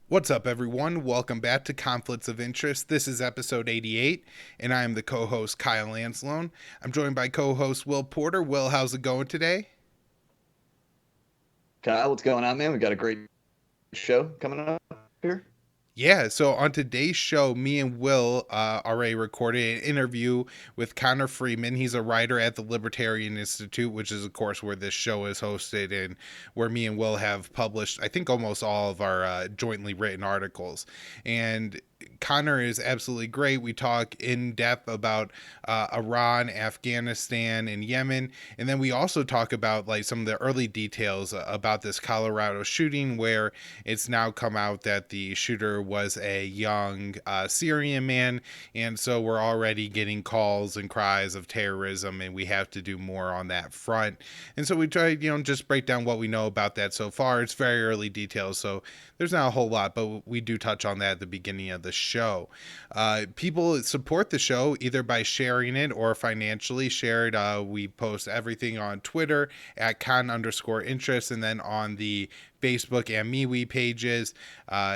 What's up, everyone? Welcome back to Conflicts of Interest. This is episode 88, and I am the co host, Kyle Lanslone. I'm joined by co host Will Porter. Will, how's it going today? Kyle, what's going on, man? We got a great show coming up here. Yeah, so on today's show, me and Will already recorded an interview with Connor Freeman. He's a writer at the Libertarian Institute, which is, of course, where this show is hosted and where me and Will have published, I think, almost all of our jointly written articles. And Connor is absolutely great. We talk in depth about Iran, Afghanistan, and Yemen, and then we also talk about like some of the early details about this Colorado shooting, where it's now come out that the shooter was a young Syrian man, and so we're already getting calls and cries of terrorism, and we have to do more on that front. And so we try, just break down what we know about that so far. It's very early details, so there's not a whole lot, but we do touch on that at the beginning of the show. People support the show either by sharing it or financially shared. We post everything on Twitter at con_interest, and then on the Facebook and MeWe pages.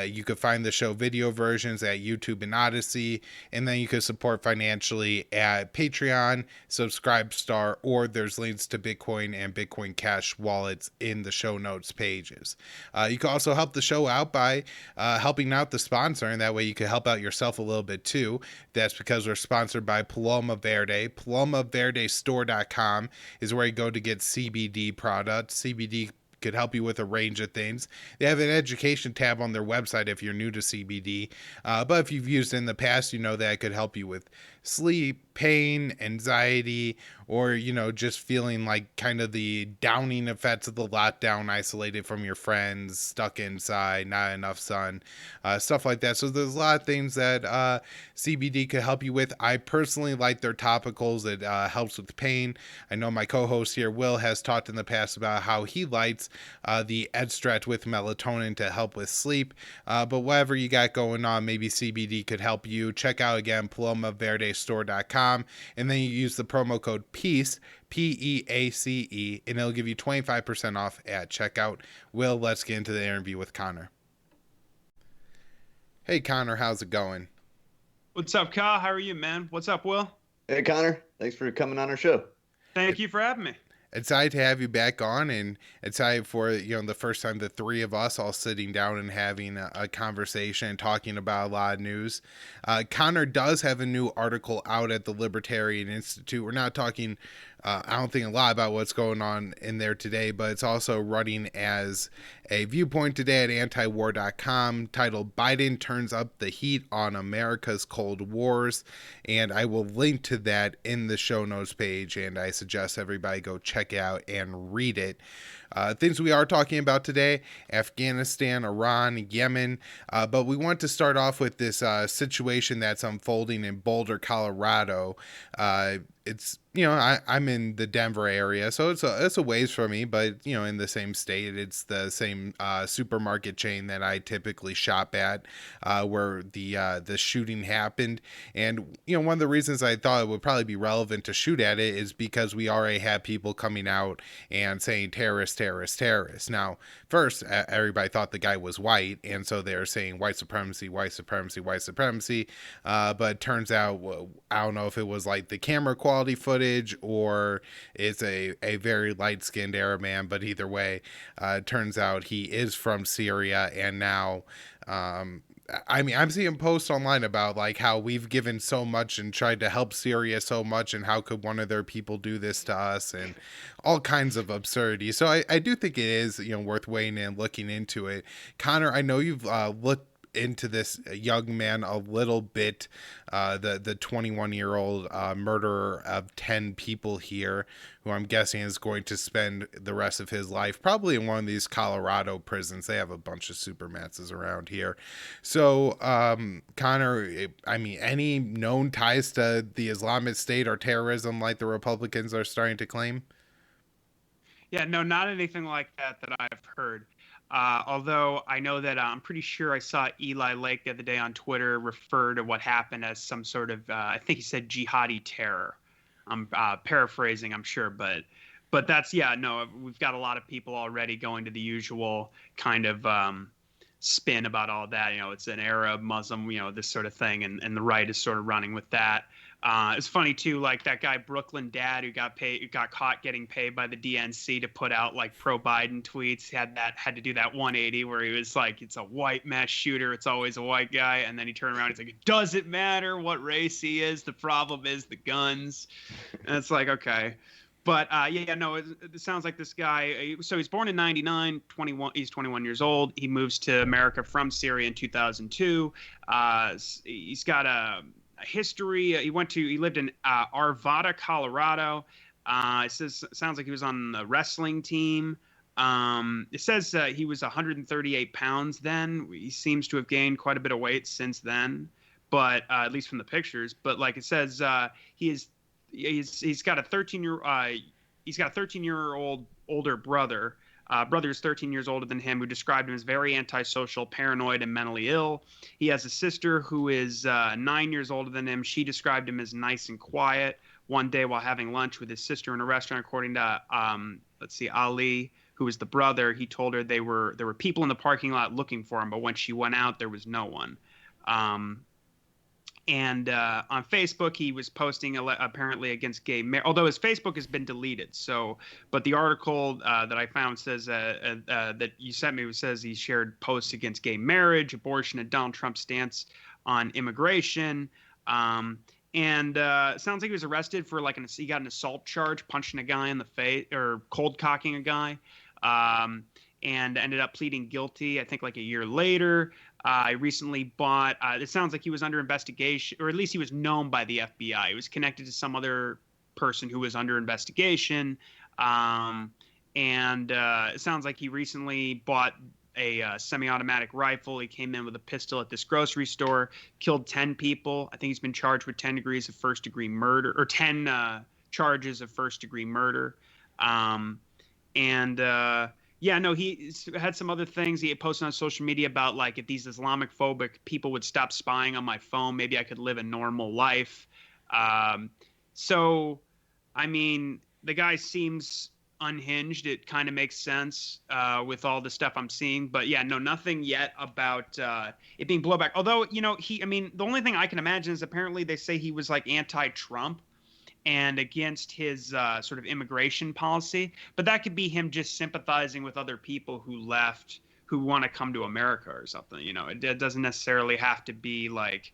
You could find the show video versions at YouTube and Odyssey, and then you could support financially at Patreon, Subscribestar, or there's links to Bitcoin and Bitcoin Cash wallets in the show notes pages. You can also help the show out by helping out the sponsor, and that way you can help out yourself a little bit too. That's because we're sponsored by Paloma Verde. PalomaVerdeStore.com is where you go to get CBD products. CBD could help you with a range of things. They have an education tab on their website if you're new to CBD, but if you've used it in the past, you know that it could help you with sleep, pain, anxiety, or just feeling like kind of the downing effects of the lockdown, isolated from your friends, stuck inside, not enough sun, stuff like that. So there's a lot of things that CBD could help you with. I personally like their topicals. It helps with pain. I know my co-host here, Will, has talked in the past about how he likes the extract with melatonin to help with sleep. But whatever you got going on, maybe CBD could help you. Check out again PalomaVerdeStore.com, and then you use the promo code PEACE, PEACE, and it'll give you 25% off at checkout. Will, let's get into the interview with Connor. Hey Connor, how's it going? What's up, Kyle? How are you, man? What's up, Will? Hey, Connor. Thanks for coming on our show. Thank you for having me. Excited to have you back on, and excited for the first time the three of us all sitting down and having a conversation and talking about a lot of news. Connor does have a new article out at the Libertarian Institute. We're not talking I don't think a lot about what's going on in there today, but it's also running as a viewpoint today at antiwar.com, titled Biden Turns Up the Heat on America's Cold Wars. And I will link to that in the show notes page, and I suggest everybody go check it out and read it. Things we are talking about today: Afghanistan, Iran, Yemen. But we want to start off with this situation that's unfolding in Boulder, Colorado. It's I'm in the Denver area, so it's a ways from me, but in the same state. It's the same supermarket chain that I typically shop at, where the shooting happened. And one of the reasons I thought it would probably be relevant to shoot at it is because we already have people coming out and saying terrorist, terrorist, terrorist. Now, first, everybody thought the guy was white, and so they're saying white supremacy, white supremacy, white supremacy. But it turns out, I don't know if it was like the camera quality footage or it's a very light-skinned Arab man, but either way, turns out he is from Syria. And now I'm seeing posts online about like how we've given so much and tried to help Syria so much, and how could one of their people do this to us, and all kinds of absurdity. So I do think it is worth waiting and looking into it. Connor, I know you've looked into this young man a little bit, the 21-year-old murderer of 10 people here, who I'm guessing is going to spend the rest of his life probably in one of these Colorado prisons. They have a bunch of supermaxes around here. So Connor, any known ties to the Islamic State or terrorism like the Republicans are starting to claim? Yeah, no, not anything like that I've heard. Although I know that I'm pretty sure I saw Eli Lake the other day on Twitter refer to what happened as some sort of, I think he said jihadi terror. I'm paraphrasing, I'm sure, but that's, yeah, no, we've got a lot of people already going to the usual kind of spin about all that. It's an Arab, Muslim, this sort of thing, and the right is sort of running with that. It's funny too, like that guy Brooklyn Dad who got caught getting paid by the DNC to put out like pro Biden tweets. Had to do that 180 where he was like, "It's a white mass shooter. It's always a white guy," and then he turned around. He's like, "It doesn't matter what race he is. The problem is the guns." And it's like, okay. But it sounds like this guy. So he's born in 99, 21. He's 21 years old. He moves to America from Syria in 2002. He's got a history. He lived in Arvada, Colorado. Sounds like he was on the wrestling team. It says he was 138 pounds then. He seems to have gained quite a bit of weight since then, but at least from the pictures. But like it says, he's got a 13-year-old older brother. Brother is 13 years older than him, who described him as very antisocial, paranoid, and mentally ill. He has a sister who is 9 years older than him. She described him as nice and quiet. One day while having lunch with his sister in a restaurant, according to Ali, who is the brother, he told her there were people in the parking lot looking for him, but when she went out, there was no one. And on Facebook, he was posting apparently against gay marriage, although his Facebook has been deleted. But the article that I found says that you sent me says he shared posts against gay marriage, abortion, and Donald Trump's stance on immigration. And it sounds like he was arrested for he got an assault charge, punching a guy in the face or cold cocking a guy, and ended up pleading guilty, I think like a year later. I recently bought, it sounds like he was under investigation, or at least he was known by the FBI. He was connected to some other person who was under investigation. It sounds like he recently bought a semi-automatic rifle. He came in with a pistol at this grocery store, killed 10 people. I think he's been charged with 10 degrees of first-degree murder, or 10 charges of first-degree murder. He had some other things he had posted on social media about, like, if these Islamophobic people would stop spying on my phone, maybe I could live a normal life. The guy seems unhinged. It kind of makes sense with all the stuff I'm seeing. But nothing yet about it being blowback. Although, the only thing I can imagine is apparently they say he was like anti-Trump and against his sort of immigration policy. But that could be him just sympathizing with other people who left, who want to come to America or something. It doesn't necessarily have to be like,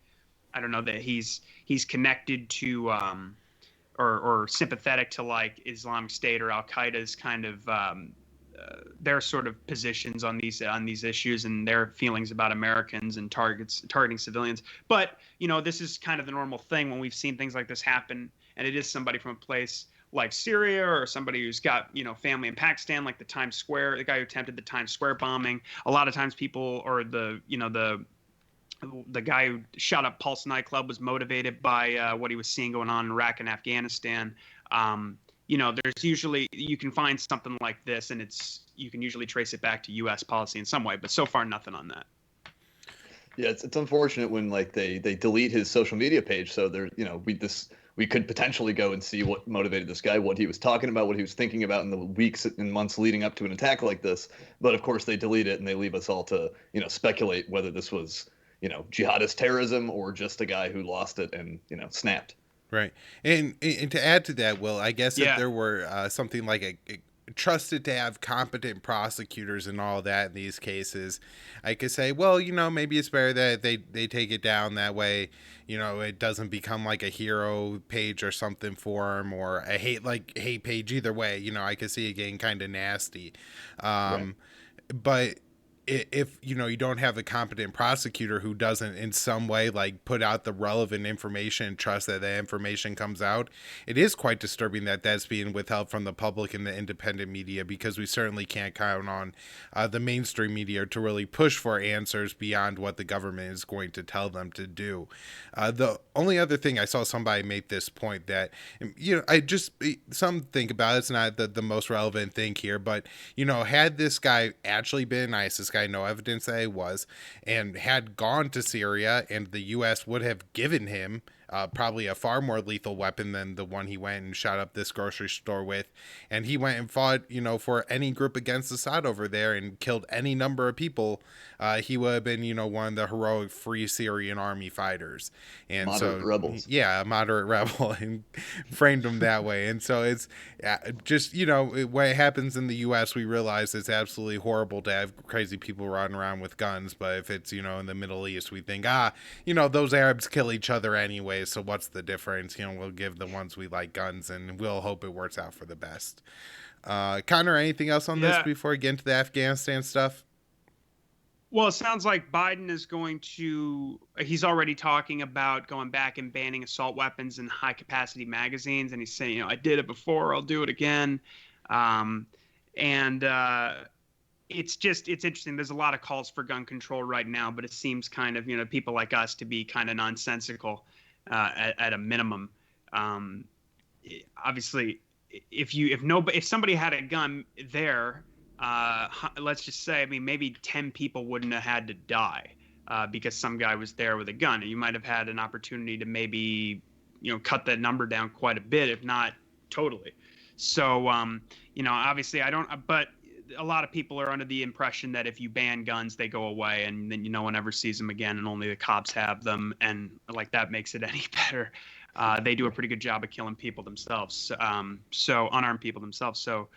I don't know, that he's connected to or sympathetic to like Islamic State or Al Qaeda's kind of their sort of positions on these issues and their feelings about Americans and targeting civilians. But this is kind of the normal thing when we've seen things like this happen. And it is somebody from a place like Syria or somebody who's got, family in Pakistan, like the guy who attempted the Times Square bombing. A lot of times people, or the guy who shot up Pulse nightclub was motivated by what he was seeing going on in Iraq and Afghanistan. There's usually, you can find something like this and you can usually trace it back to U.S. policy in some way, but so far nothing on that. Yeah, it's unfortunate when like they delete his social media page. So we could potentially go and see what motivated this guy, what he was talking about, what he was thinking about in the weeks and months leading up to an attack like this. But of course they delete it and they leave us all to, speculate whether this was, jihadist terrorism or just a guy who lost it and, snapped. Right. And to add to that, Will, I guess if there were something like a trusted to have competent prosecutors and all that in these cases, I could say, well, maybe it's better that they take it down that way. It doesn't become like a hero page or something for him, or a hate page either way. I could see it getting kind of nasty. Right. But if you don't have a competent prosecutor who doesn't in some way like put out the relevant information and trust that the information comes out, it is quite disturbing that that's being withheld from the public and the independent media, because we certainly can't count on the mainstream media to really push for answers beyond what the government is going to tell them to do. The only other thing, I saw somebody make this point that some think about it's not the most relevant thing here, but had this guy actually been nice, this guy no evidence that he was, and had gone to Syria, and the U.S. would have given him probably a far more lethal weapon than the one he went and shot up this grocery store with. And he went and fought, for any group against Assad over there and killed any number of people. He would have been, one of the heroic Free Syrian Army fighters. And moderate rebels. Yeah, a moderate rebel, and framed him that way. And so it's just, when it happens in the U.S., we realize it's absolutely horrible to have crazy people running around with guns. But if it's, in the Middle East, we think, those Arabs kill each other anyway, so what's the difference? We'll give the ones we like guns, and we'll hope it works out for the best. Connor, anything else on this before we get into the Afghanistan stuff? Well, it sounds like Biden is he's already talking about going back and banning assault weapons and high-capacity magazines, and he's saying, I did it before, I'll do it again. It's interesting. There's a lot of calls for gun control right now, but it seems kind of, people like us to be kind of nonsensical at a minimum. Obviously, if somebody had a gun there, let's just say, maybe 10 people wouldn't have had to die because some guy was there with a gun. You might have had an opportunity to maybe, cut that number down quite a bit, if not totally. So, obviously but a lot of people are under the impression that if you ban guns, they go away and then no one ever sees them again and only the cops have them. And like that makes it any better. They do a pretty good job of killing people themselves. So unarmed people themselves. So,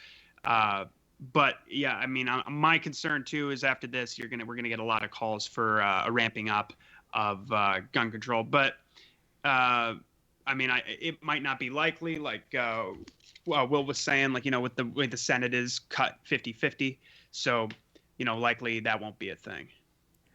but yeah, my concern too is after this, we're gonna get a lot of calls for a ramping up of gun control. But it might not be likely. Like Will was saying, with the way the Senate is cut 50-50, so likely that won't be a thing.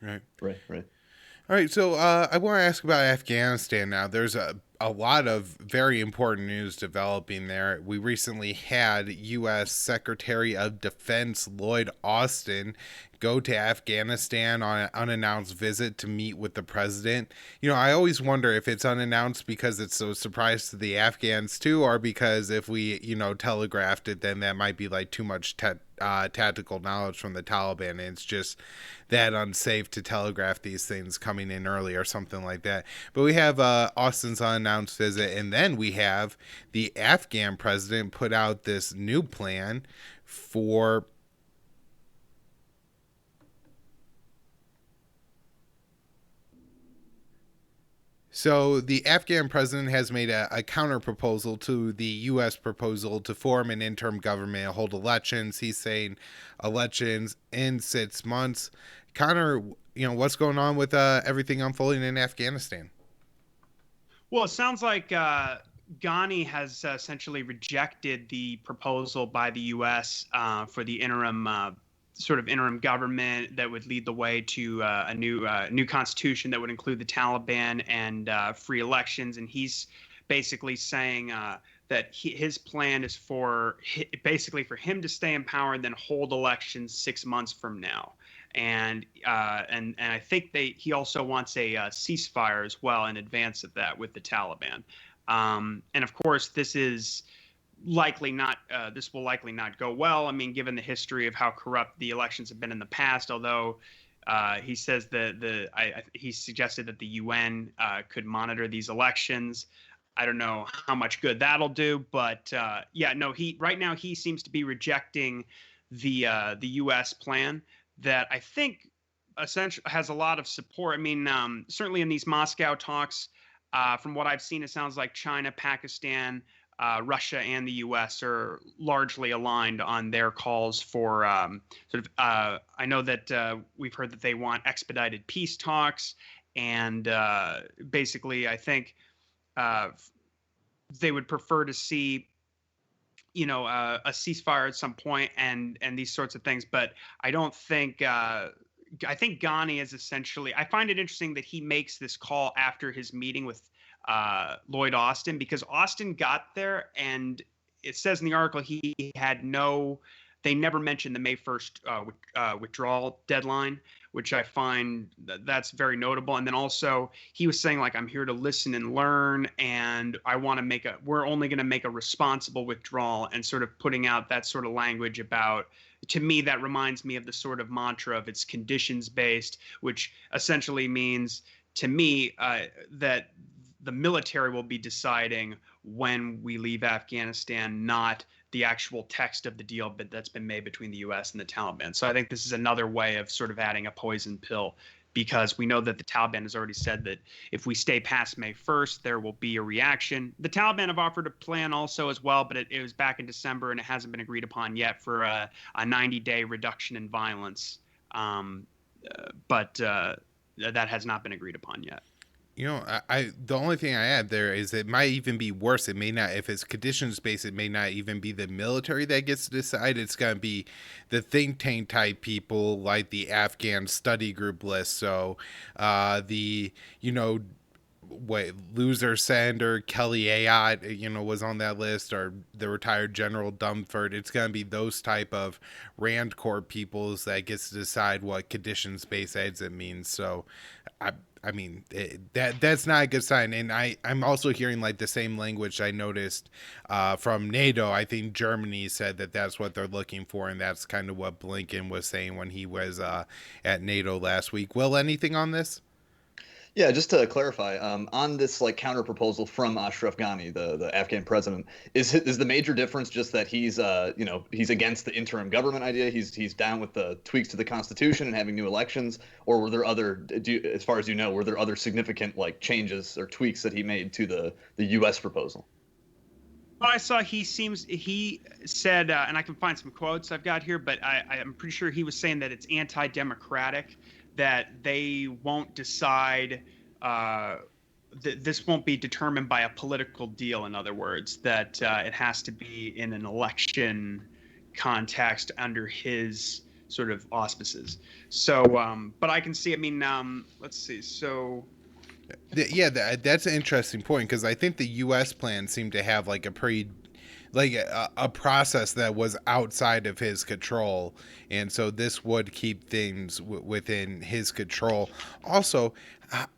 Right. All right, so I want to ask about Afghanistan now. There's a lot of very important news developing there. We recently had U.S. Secretary of Defense Lloyd Austin go to Afghanistan on an unannounced visit to meet with the president. I always wonder if it's unannounced because it's a surprise to the Afghans too, or because if we, telegraphed it, then that might be like too much tactical knowledge from the Taliban, and it's just that unsafe to telegraph these things coming in early or something like that. But we have Austin's unannounced visit, and then we have the Afghan president put out this new plan for So the Afghan president has made a counter proposal to the U.S. proposal to form an interim government and hold elections. He's saying elections in 6 months. Connor, what's going on with everything unfolding in Afghanistan? Well, it sounds like Ghani has essentially rejected the proposal by the U.S. For the interim government that would lead the way to a new constitution that would include the Taliban and free elections. And he's basically saying that his plan is for him to stay in power and then hold elections 6 months from now. And I think he also wants a ceasefire as well in advance of that with the Taliban. And of course, this will likely not go well. Given the history of how corrupt the elections have been in the past, although he says he suggested that the UN could monitor these elections. I don't know how much good that'll do, but right now he seems to be rejecting the U.S. plan that I think essentially has a lot of support. Certainly in these Moscow talks, from what I've seen, it sounds like China, Pakistan, Russia, and the U.S. are largely aligned on their calls for I know that we've heard that they want expedited peace talks, and basically I think they would prefer to see a ceasefire at some point and these sorts of things. But I don't think I think Ghani is essentially, I find it interesting that he makes this call after his meeting with Lloyd Austin, because Austin got there and it says in the article they never mentioned the May 1st withdrawal deadline, which I find that's very notable. And then also he was saying, I'm here to listen and learn, and we're only going to make a responsible withdrawal, and sort of putting out that sort of language about, to me, that reminds me of the sort of mantra of it's conditions based, which essentially means to me that the military will be deciding when we leave Afghanistan, not the actual text of the deal but that's been made between the U.S. and the Taliban. So I think this is another way of sort of adding a poison pill, because we know that the Taliban has already said that if we stay past May 1st, there will be a reaction. The Taliban have offered a plan also as well, but it was back in December and it hasn't been agreed upon yet for a 90-day reduction in violence. But that has not been agreed upon yet. You know, I the only thing I add there is it might even be worse. It may not, if it's conditions based, it may not even be the military that gets to decide. It's going to be the think tank type people like the Afghan study group list. So loser Senator Kelly Ayotte, was on that list, or the retired General Dumford. It's going to be those type of Rand Corps peoples that gets to decide what conditions-based exit means. So I mean, that's not a good sign. And I'm also hearing like the same language I noticed from NATO. I think Germany said that that's what they're looking for, and that's kind of what Blinken was saying when he was at NATO last week. Will, anything on this? Yeah, just to clarify, on this like counter proposal from Ashraf Ghani, the Afghan president, is the major difference just that he's he's against the interim government idea? He's down with the tweaks to the constitution and having new elections, or were there other, as far as you know, were there other significant like changes or tweaks that he made to the U.S. proposal? I saw he said, and I can find some quotes I've got here, but I'm pretty sure he was saying that it's anti-democratic, that they won't decide, this won't be determined by a political deal, in other words, that it has to be in an election context under his sort of auspices. So, but I can see, I mean, let's see, so... Yeah, that's an interesting point, because I think the U.S. plan seemed to have like a pretty, like a process that was outside of his control, and so this would keep things within his control. Also,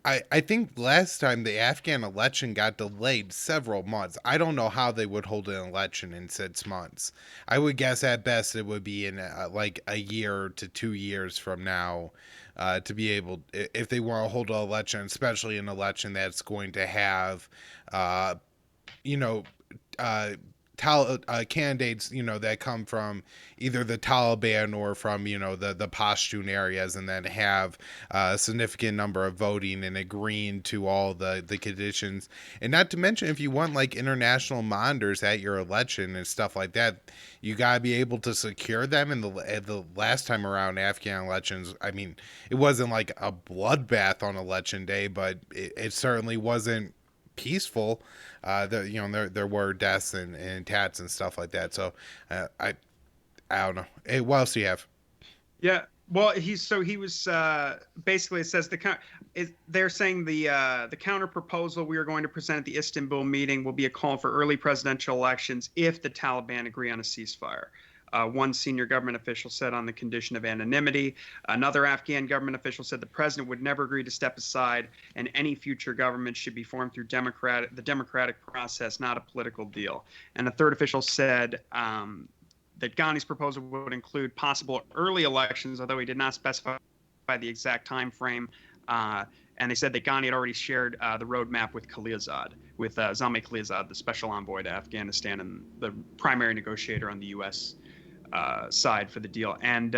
I think last time the Afghan election got delayed several months. I don't know how they would hold an election in 6 months. I would guess at best it would be in like a year to 2 years from now. To be able, if they want to hold an election, especially an election that's going to have, candidates, that come from either the Taliban or from, the Pashtun areas, and then have a significant number of voting and agreeing to all the conditions. And not to mention, if you want like international monitors at your election and stuff like that, you gotta be able to secure them. And the last time around Afghan elections, I mean, it wasn't like a bloodbath on election day, but it certainly wasn't peaceful. There were deaths and tats and stuff like that. So I don't know. Hey, what else do you have? Yeah, well, he was basically, it says they're saying the counter proposal we are going to present at the Istanbul meeting will be a call for early presidential elections if the Taliban agree on a ceasefire. One senior government official said on the condition of anonymity. Another Afghan government official said the president would never agree to step aside, and any future government should be formed through the democratic process, not a political deal. And a third official said that Ghani's proposal would include possible early elections, although he did not specify the exact time frame. And they said that Ghani had already shared the roadmap with Zalmay Khalilzad, the special envoy to Afghanistan and the primary negotiator on the U.S. Side for the deal. And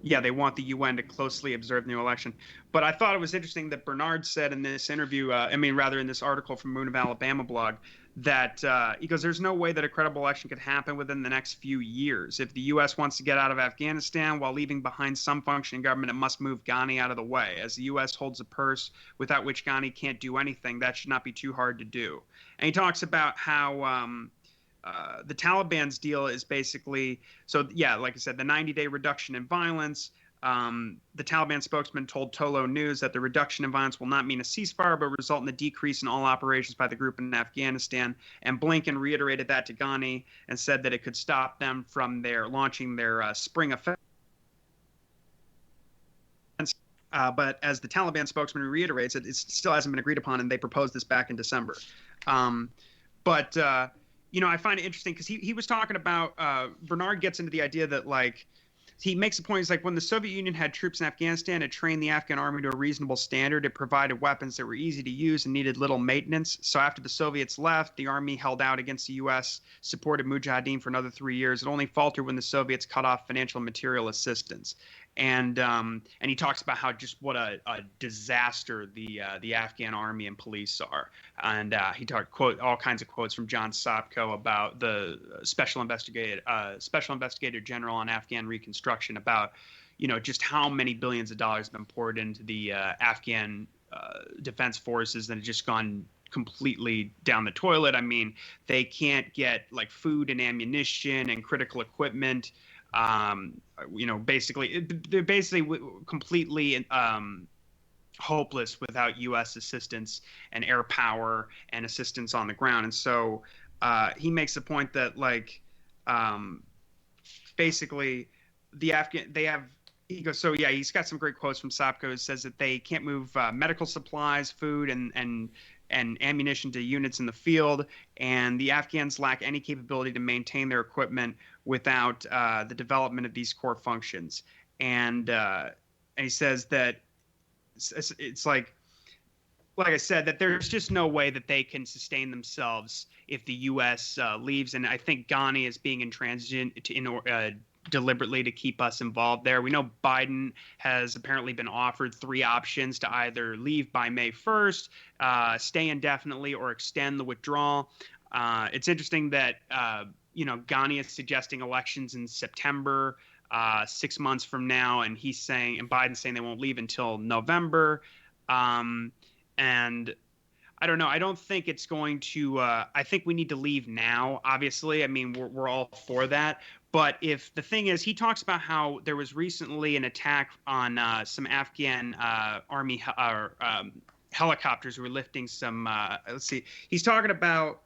they want the UN to closely observe the new election. But I thought it was interesting that Bernard said in this interview, in this article from Moon of Alabama blog, that he goes, there's no way that a credible election could happen within the next few years. If the U.S. wants to get out of Afghanistan while leaving behind some functioning government, it must move Ghani out of the way. As the U.S. holds a purse without which Ghani can't do anything, that should not be too hard to do. And he talks about how the Taliban's deal is basically, like I said, the 90-day reduction in violence. The Taliban spokesman told Tolo News that the reduction in violence will not mean a ceasefire, but result in a decrease in all operations by the group in Afghanistan. And Blinken reiterated that to Ghani and said that it could stop them from launching their spring offensive. But as the Taliban spokesman reiterates, it still hasn't been agreed upon, and they proposed this back in December. I find it interesting because he was talking about Bernard gets into the idea that he makes a point. He's like, when the Soviet Union had troops in Afghanistan, it trained the Afghan army to a reasonable standard. It provided weapons that were easy to use and needed little maintenance. So after the Soviets left, the army held out against the U.S., supported Mujahideen for another 3 years. It only faltered when the Soviets cut off financial and material assistance. And he talks about how just what a disaster the Afghan army and police are. And he quote all kinds of quotes from John Sopko about the special investigator general on Afghan reconstruction about, just how many billions of dollars have been poured into the Afghan defense forces and have just gone completely down the toilet. I mean, they can't get like food and ammunition and critical equipment. Basically, they're basically completely hopeless without U.S. assistance and air power and assistance on the ground. And so he makes the point that basically he goes, so yeah, he's got some great quotes from Sopko. He says that they can't move medical supplies, food, and ammunition to units in the field, and the Afghans lack any capability to maintain their equipment without the development of these core functions. And he says that it's like I said, that there's just no way that they can sustain themselves if the U.S. leaves. And I think Ghani is being intransigent deliberately to keep us involved there. We know Biden has apparently been offered 3 options to either leave by May 1st, stay indefinitely, or extend the withdrawal. It's interesting that, Ghani is suggesting elections in September, 6 months from now, and Biden's saying they won't leave until November. And I don't know. I don't think it's going to. I think we need to leave now. Obviously, I mean, we're all for that. But if the thing is, he talks about how there was recently an attack on some Afghan army helicopters who were lifting some. Let's see. He's talking about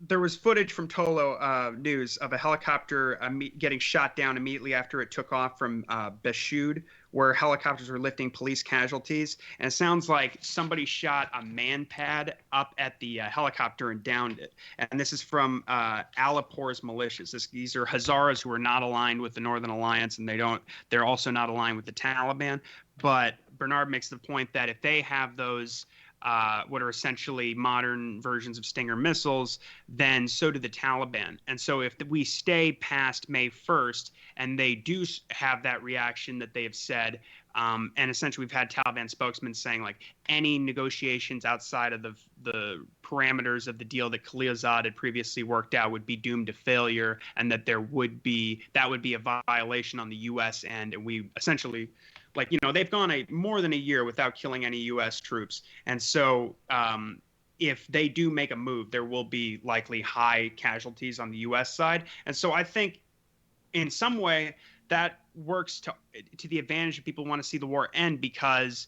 there was footage from Tolo News of a helicopter getting shot down immediately after it took off from Beshud, where helicopters were lifting police casualties. And it sounds like somebody shot a man pad up at the helicopter and downed it. And this is from Alipor's militias. These are Hazaras who are not aligned with the Northern Alliance, and they're also not aligned with the Taliban. But Bernard makes the point that if they have those what are essentially modern versions of Stinger missiles, then so do the Taliban. And so if we stay past May 1st and they do have that reaction that they have said, and essentially we've had Taliban spokesmen saying any negotiations outside of the parameters of the deal that Khalilzad had previously worked out would be doomed to failure, and that that would be a violation on the U.S. end. And we essentially they've gone more than a year without killing any U.S. troops. And so if they do make a move, there will be likely high casualties on the U.S. side. And so I think in some way that works to the advantage of people who want to see the war end, because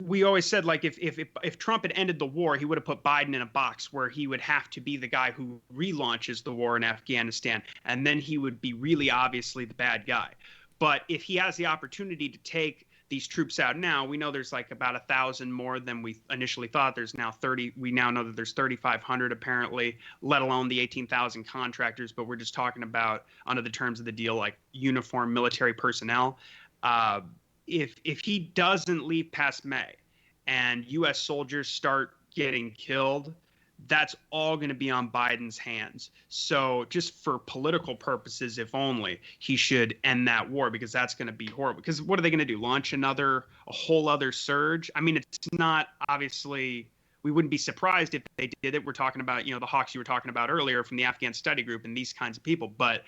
we always said if Trump had ended the war, he would have put Biden in a box where he would have to be the guy who relaunches the war in Afghanistan. And then he would be really obviously the bad guy. But if he has the opportunity to take these troops out now, we know there's about 1,000 more than we initially thought. There's now 30. We now know that there's 3,500 apparently, let alone the 18,000 contractors. But we're just talking about, under the terms of the deal, uniformed military personnel. If he doesn't leave past May and U.S. soldiers start getting killed, that's all going to be on Biden's hands. So just for political purposes, if only, he should end that war, because that's going to be horrible. Because what are they going to do? Launch a whole other surge? I mean, it's not, obviously, we wouldn't be surprised if they did it. We're talking about, the hawks you were talking about earlier from the Afghan study group and these kinds of people. But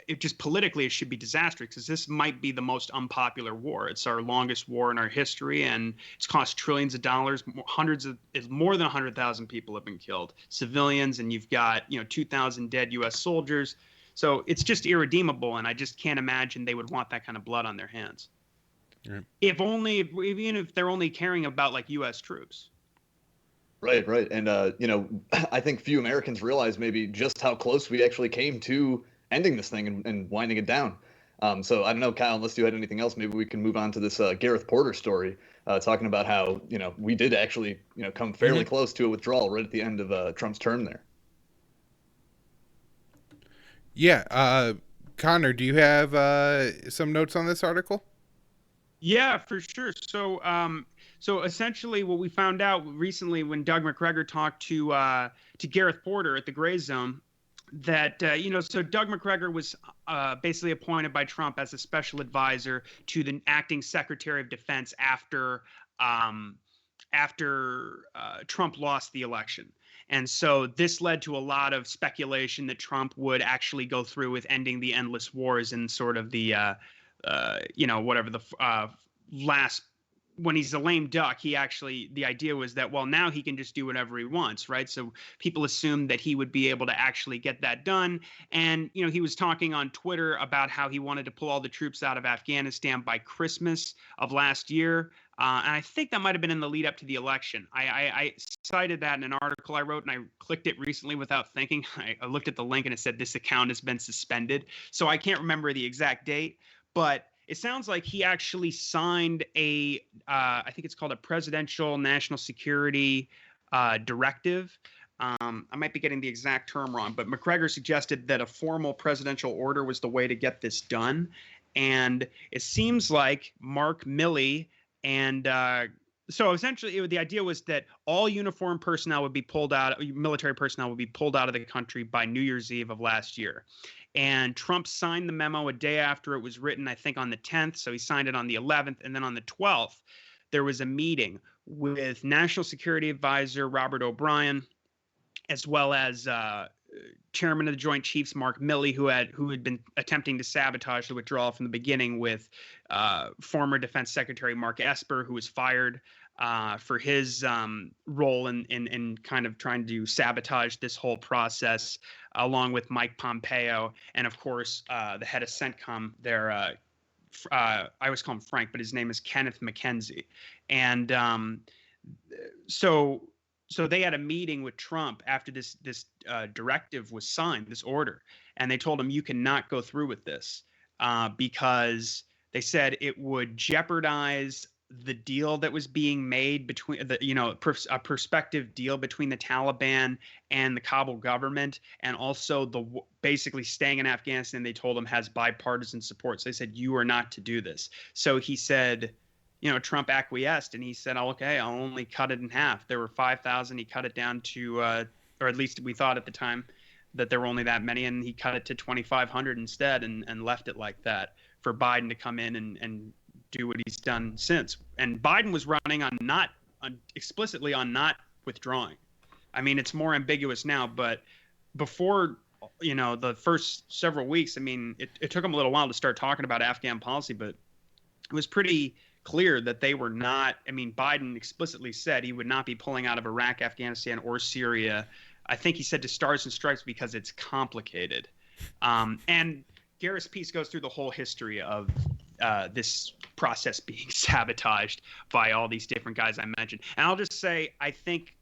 it just politically, it should be disastrous, because this might be the most unpopular war. It's our longest war in our history, and it's cost trillions of dollars. More than 100,000 people have been killed, civilians, and you've got 2,000 dead U.S. soldiers. So it's just irredeemable, and I just can't imagine they would want that kind of blood on their hands. Right. Even if they're only caring about U.S. troops. Right. And I think few Americans realize maybe just how close we actually came to ending this thing and winding it down. So I don't know, Kyle, unless you had anything else, maybe we can move on to this Gareth Porter story, talking about how, we did actually, come fairly close to a withdrawal right at the end of Trump's term there. Yeah. Connor, do you have some notes on this article? Yeah, for sure. So essentially, what we found out recently when Doug McGregor talked to Gareth Porter at the Gray Zone, that so Doug McGregor was basically appointed by Trump as a special advisor to the acting Secretary of Defense um, after Trump lost the election. And so this led to a lot of speculation that Trump would actually go through with ending the endless wars and sort of whatever the last, when he's a lame duck, the idea was that, well, now he can just do whatever he wants, right? So people assumed that he would be able to actually get that done. And, he was talking on Twitter about how he wanted to pull all the troops out of Afghanistan by Christmas of last year. And I think that might have been in the lead up to the election. I cited that in an article I wrote, and I clicked it recently without thinking. I looked at the link and it said this account has been suspended. So I can't remember the exact date, but it sounds like he actually signed I think it's called a presidential national security directive. I might be getting the exact term wrong, but McGregor suggested that a formal presidential order was the way to get this done. And it seems like Mark Milley and so essentially the idea was that all uniformed personnel would be pulled out, military personnel would be pulled out of the country by New Year's Eve of last year. And Trump signed the memo a day after it was written, I think on the 10th. So he signed it on the 11th. And then on the 12th, there was a meeting with National Security Advisor Robert O'Brien, as well as Chairman of the Joint Chiefs Mark Milley, who had been attempting to sabotage the withdrawal from the beginning, with former Defense Secretary Mark Esper, who was fired for his role in kind of trying to sabotage this whole process, along with Mike Pompeo, and of course the head of CENTCOM there. I always call him Frank, but his name is Kenneth McKenzie, and so they had a meeting with Trump after this directive was signed, this order, and they told him you cannot go through with this because they said it would jeopardize the deal that was being made between a prospective deal between the Taliban and the Kabul government, and also basically staying in Afghanistan. They told him has bipartisan support. So they said you are not to do this. So he said, Trump acquiesced, and he said, oh, okay, I'll only cut it in half. There were 5,000. He cut it down to, or at least we thought at the time that there were only that many, and he cut it to 2,500 instead, and left it like that for Biden to come in and do what he's done since. And Biden was running explicitly on not withdrawing. I mean, it's more ambiguous now, but before, the first several weeks, I mean, it took him a little while to start talking about Afghan policy, but it was pretty clear that they were not. I mean, Biden explicitly said he would not be pulling out of Iraq, Afghanistan, or Syria. I think he said to Stars and Stripes because it's complicated. And Garrett's piece goes through the whole history of this process being sabotaged by all these different guys I mentioned. And I'll just say, I think,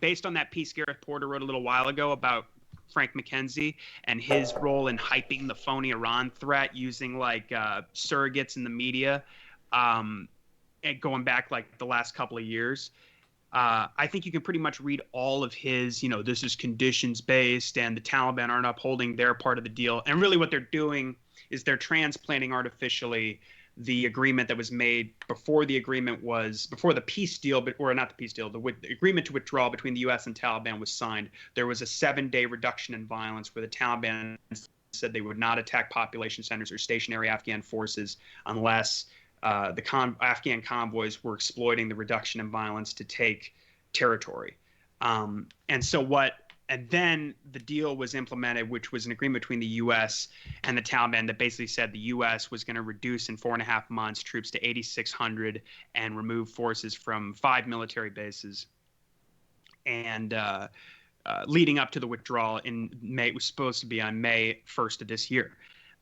based on that piece Gareth Porter wrote a little while ago about Frank McKenzie and his role in hyping the phony Iran threat using surrogates in the media, and going back like the last couple of years, I think you can pretty much read all of his, this is conditions based and the Taliban aren't upholding their part of the deal. And really what they're doing is they're transplanting artificially the agreement that was made before the peace deal, or not the peace deal, the agreement to withdraw between the U.S. and Taliban was signed. There was a 7-day reduction in violence where the Taliban said they would not attack population centers or stationary Afghan forces unless Afghan convoys were exploiting the reduction in violence to take territory. And then the deal was implemented, which was an agreement between the U.S. and the Taliban that basically said the U.S. was going to reduce in 4.5 months troops to 8,600 and remove forces from 5 military bases. And leading up to the withdrawal in May, it was supposed to be on May 1st of this year.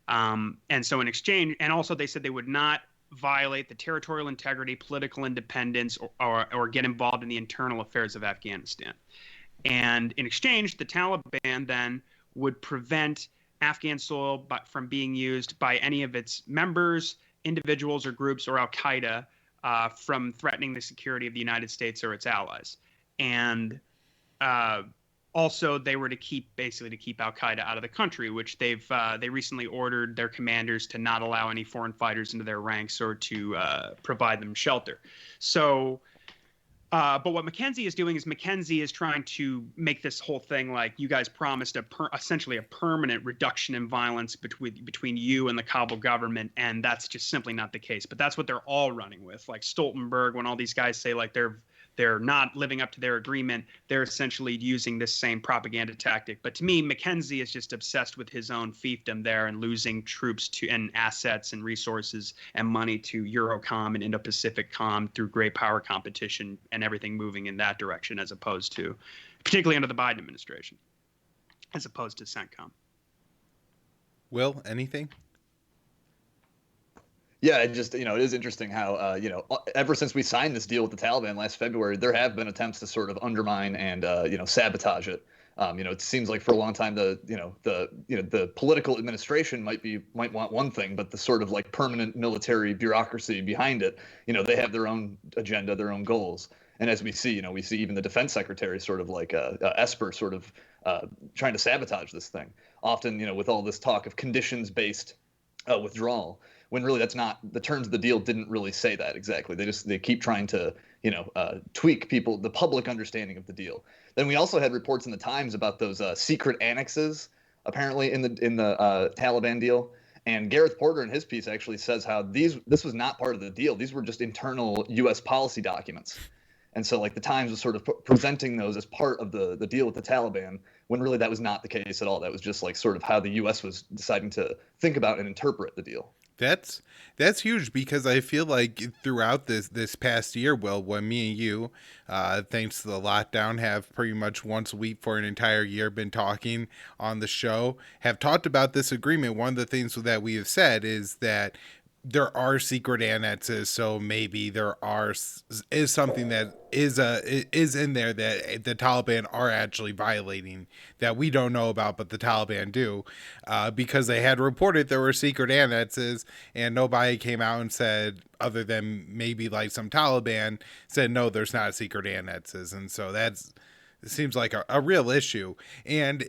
And so in exchange, and also they said they would not violate the territorial integrity, political independence, or get involved in the internal affairs of Afghanistan. And in exchange, the Taliban then would prevent Afghan soil from being used by any of its members, individuals or groups, or Al-Qaeda from threatening the security of the United States or its allies. And also they were to keep Al Qaeda out of the country, which they recently ordered their commanders to not allow any foreign fighters into their ranks or to provide them shelter. So. But what McKenzie is doing is McKenzie is trying to make this whole thing like you guys promised essentially a permanent reduction in violence between you and the Kabul government, and that's just simply not the case. But that's what they're all running with. Like Stoltenberg, when all these guys say like they're not living up to their agreement, they're essentially using this same propaganda tactic. But to me, McKenzie is just obsessed with his own fiefdom there and losing troops and assets and resources and money to Eurocom and Indo-Pacific Com through great power competition and everything moving in that direction, as opposed to, particularly under the Biden administration, as opposed to CENTCOM. Will, anything? Yeah, it just, it is interesting how, ever since we signed this deal with the Taliban last February, there have been attempts to sort of undermine and, sabotage it. It seems like for a long time the political administration might want one thing, but the sort of like permanent military bureaucracy behind it, they have their own agenda, their own goals. And as we see even the defense secretary sort of like Esper sort of trying to sabotage this thing. Often, with all this talk of conditions-based withdrawal, when really that's not the terms of the deal didn't really say that exactly. They keep trying to tweak the public understanding of the deal. Then we also had reports in the Times about those secret annexes apparently in the Taliban deal. And Gareth Porter in his piece actually says how this was not part of the deal. These were just internal U.S. policy documents. And so like the Times was sort of presenting those as part of the deal with the Taliban, when really that was not the case at all. That was just like sort of how the U.S. was deciding to think about and interpret the deal. That's huge, because I feel like throughout this past year, Will, when me and you, thanks to the lockdown, have pretty much once a week for an entire year been talking on the show, have talked about this agreement. One of the things that we have said is that there are secret annexes, so maybe there is something that is in there that the Taliban are actually violating that we don't know about, but the Taliban do, because they had reported there were secret annexes, and nobody came out and said, other than maybe like some Taliban, said no, there's not secret annexes, and so it seems like a real issue. And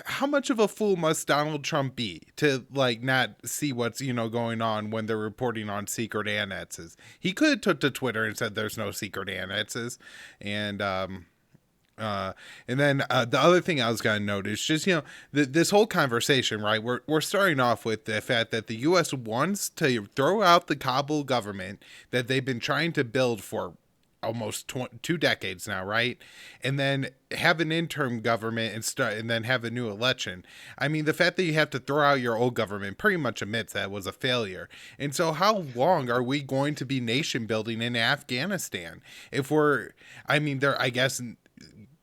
how much of a fool must Donald Trump be to like not see what's going on when they're reporting on secret annexes? He could have took to Twitter and said there's no secret annexes, and then the other thing I was going to note is just this whole conversation, right? We're starting off with the fact that the U.S. wants to throw out the Kabul government that they've been trying to build for almost 2 decades now, right? And then have an interim government and then have a new election. I mean, the fact that you have to throw out your old government pretty much admits that was a failure. And so how long are we going to be nation building in Afghanistan? They're, I guess,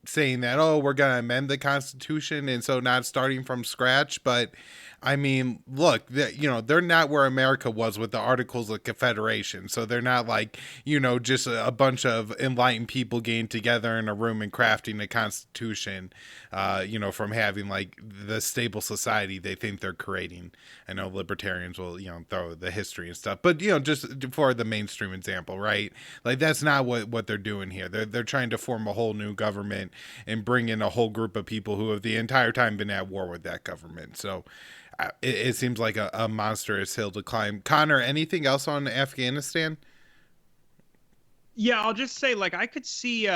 saying that, we're going to amend the Constitution, and so not starting from scratch. But I mean, look, they're not where America was with the Articles of Confederation. So they're not like, just a bunch of enlightened people getting together in a room and crafting a constitution, from having like the stable society they think they're creating. I know libertarians will, throw the history and stuff, but, just for the mainstream example, right? Like that's not what they're doing here. They're trying to form a whole new government and bring in a whole group of people who have the entire time been at war with that government. So it seems like a monstrous hill to climb. Connor, anything else on Afghanistan? Yeah, I'll just say, like, I could see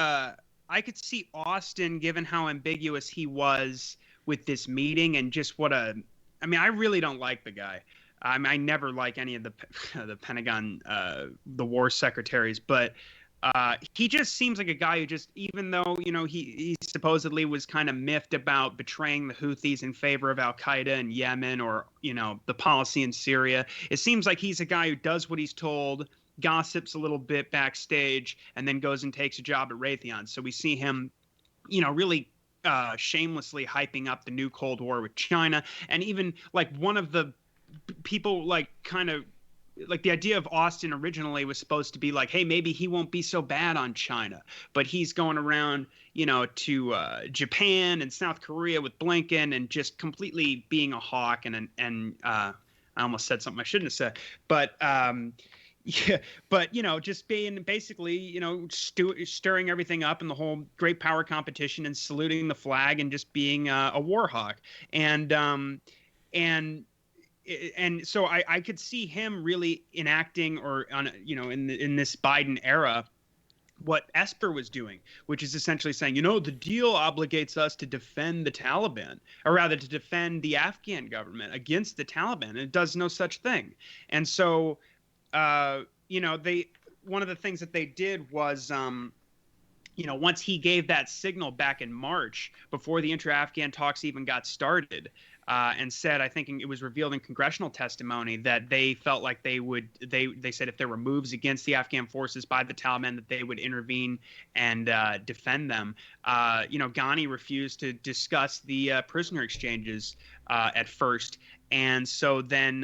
Austin, given how ambiguous he was with this meeting, and just I really don't like the guy. I never like any of the Pentagon, the war secretaries, but he just seems like a guy who just, even though, he supposedly was kind of miffed about betraying the Houthis in favor of Al-Qaeda in Yemen, or, the policy in Syria, it seems like he's a guy who does what he's told, gossips a little bit backstage, and then goes and takes a job at Raytheon. So we see him, really shamelessly hyping up the new Cold War with China. And even like one of the people, like, kind of, like, the idea of Austin originally was supposed to be like, hey, maybe he won't be so bad on China, but he's going around, to Japan and South Korea with Blinken, and just completely being a hawk. And I almost said something I shouldn't have said, but Yeah, but just being basically, stirring everything up in the whole great power competition and saluting the flag and just being a war hawk. And and and so I could see him really enacting, or on in this Biden era, what Esper was doing, which is essentially saying, the deal obligates us to defend the Taliban, or rather to defend the Afghan government against the Taliban. And it does no such thing. And so, they one of the things that they did was, once he gave that signal back in March, before the inter-Afghan talks even got started, and said, I think it was revealed in congressional testimony, that they felt like they said if there were moves against the Afghan forces by the Taliban, that they would intervene and defend them. Ghani refused to discuss the prisoner exchanges at first. And so then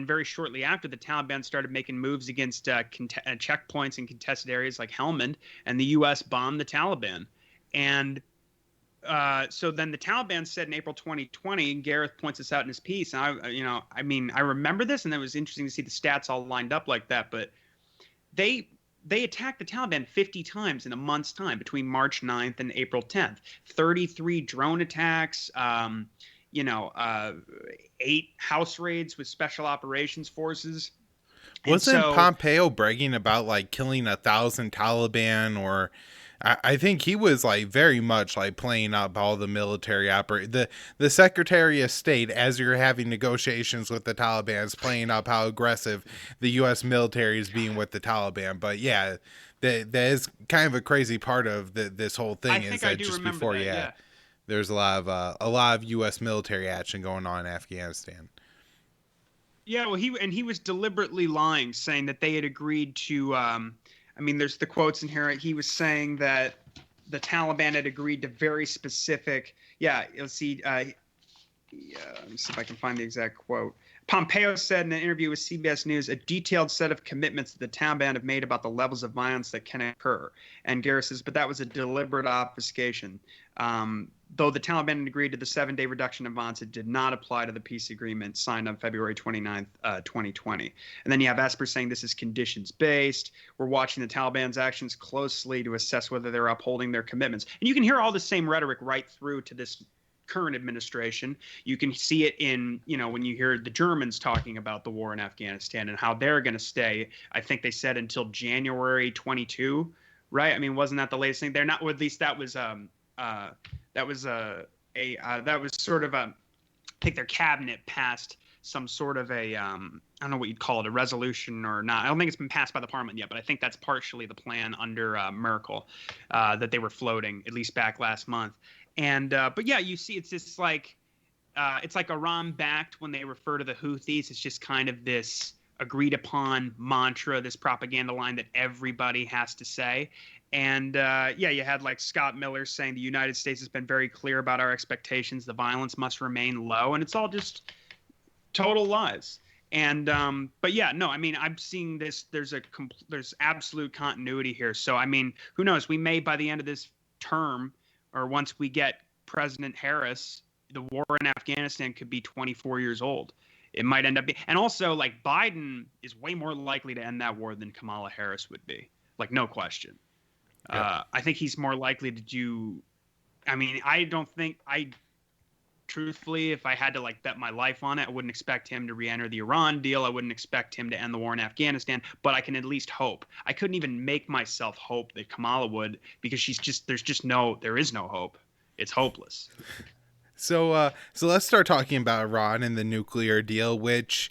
very shortly after, the Taliban started making moves against checkpoints in contested areas like Helmand, and the U.S. bombed the Taliban. And so then the Taliban said in April 2020, and Gareth points this out in his piece, and I remember this, and it was interesting to see the stats all lined up like that, but they attacked the Taliban 50 times in a month's time between March 9th and April 10th. 33 drone attacks, 8 house raids with special operations forces. Wasn't Pompeo bragging about like killing 1,000 Taliban, or I think he was like very much like playing up all the military the Secretary of State, as you're having negotiations with the Taliban, is playing up how aggressive the U.S. military is being with the Taliban. But yeah, that is kind of a crazy part of this whole thing. Is that just before, yeah, there's a lot of U.S. military action going on in Afghanistan. Yeah, well, he was deliberately lying, saying that they had agreed to. There's the quotes in here. He was saying that the Taliban had agreed to very specific. Yeah, you'll see. Let me see if I can find the exact quote. Pompeo said in an interview with CBS News, a detailed set of commitments that the Taliban have made about the levels of violence that can occur. And Gareth says, but that was a deliberate obfuscation. Though the Taliban had agreed to the 7-day reduction in violence, it did not apply to the peace agreement signed on February 29th, 2020. And then you have Esper saying this is conditions-based. We're watching the Taliban's actions closely to assess whether they're upholding their commitments. And you can hear all the same rhetoric right through to this current administration. You can see it in, when you hear the Germans talking about the war in Afghanistan and how they're going to stay, I think they said until January 22, right? I mean, wasn't that the latest thing? They're not, or at least that was sort of I think their cabinet passed some sort of I don't know what you'd call it, a resolution or not. I don't think it's been passed by the parliament yet, but I think that's partially the plan under Merkel that they were floating, at least back last month. And but yeah, you see, it's just like it's like Iran backed when they refer to the Houthis. It's just kind of this agreed upon mantra, this propaganda line that everybody has to say. And you had like Scott Miller saying the United States has been very clear about our expectations. The violence must remain low, and it's all just total lies. And but yeah, no, I'm seeing this. There's absolute continuity here. So who knows? We may by the end of this term, or once we get President Harris, the war in Afghanistan could be 24 years old. It might end up being, and also like Biden is way more likely to end that war than Kamala Harris would be. Like, no question. Yeah. I think he's more likely to do. Truthfully, if I had to like bet my life on it, I wouldn't expect him to re-enter the Iran deal. I wouldn't expect him to end the war in Afghanistan, but I can at least hope. I couldn't even make myself hope that Kamala would, because there is no hope. It's hopeless. So let's start talking about Iran and the nuclear deal, which,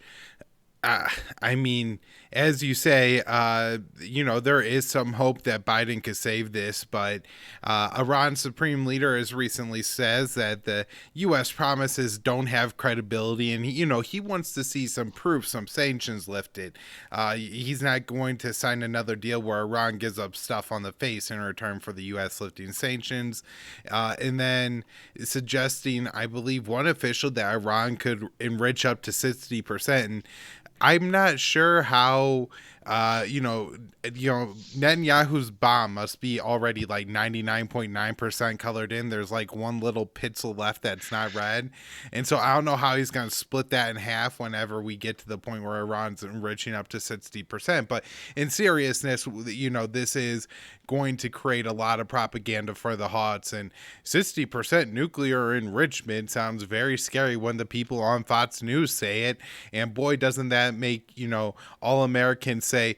as you say, there is some hope that Biden could save this, but Iran's supreme leader has recently says that the U.S. promises don't have credibility, and he wants to see some proof, some sanctions lifted. He's not going to sign another deal where Iran gives up stuff on the face in return for the U.S. lifting sanctions, and then suggesting, I believe, one official that Iran could enrich up to 60%. And I'm not sure how Netanyahu's bomb must be already like 99.9% colored in. There's like one little pixel left that's not red. And so I don't know how he's going to split that in half whenever we get to the point where Iran's enriching up to 60%. But in seriousness, this is going to create a lot of propaganda for the Houthis, and 60% nuclear enrichment sounds very scary when the people on Fox News say it. And boy, doesn't that make, all Americans say,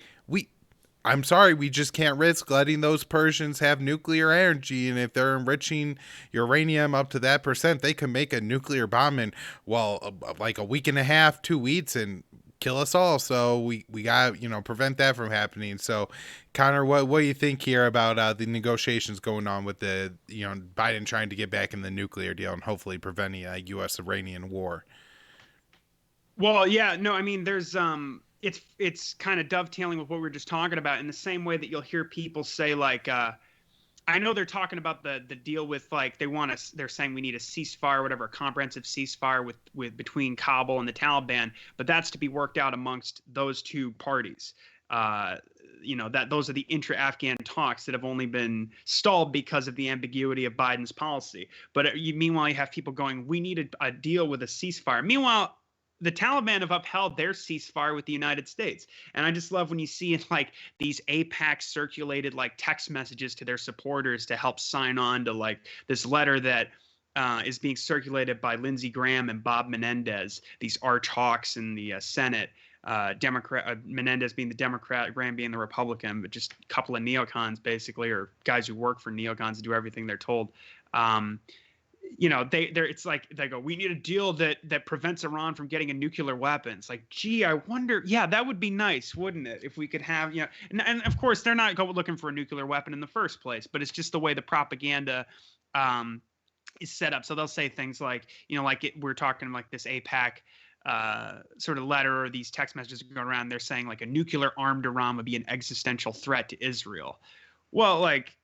I'm sorry, we just can't risk letting those Persians have nuclear energy. And if they're enriching uranium up to that percent, they can make a nuclear bomb in, like a week and a half, 2 weeks, and kill us all. So we got to, prevent that from happening. So, Connor, what do you think here about the negotiations going on with the, Biden trying to get back in the nuclear deal and hopefully preventing a U.S.-Iranian war? Well, yeah, no, I mean, there's it's kind of dovetailing with what we were just talking about, in the same way that you'll hear people say, like, I know they're talking about the deal with, like, they're saying we need a ceasefire, whatever, a comprehensive ceasefire with between Kabul and the Taliban, but that's to be worked out amongst those two parties. That those are the intra-Afghan talks that have only been stalled because of the ambiguity of Biden's policy. But meanwhile, you have people going, we need a deal with a ceasefire. Meanwhile, the Taliban have upheld their ceasefire with the United States. And I just love when you see like these AIPAC circulated like text messages to their supporters to help sign on to like this letter that is being circulated by Lindsey Graham and Bob Menendez, these arch hawks in the Senate. Menendez being the Democrat, Graham being the Republican, but just a couple of neocons basically, or guys who work for neocons and do everything they're told. It's like they go, we need a deal that prevents Iran from getting a nuclear weapon. It's like, gee, I wonder, yeah, that would be nice, wouldn't it? If we could have, and of course they're not looking for a nuclear weapon in the first place, but it's just the way the propaganda is set up. So they'll say things like, we're talking like this AIPAC sort of letter, or these text messages going around. They're saying like a nuclear armed Iran would be an existential threat to Israel. Well, like,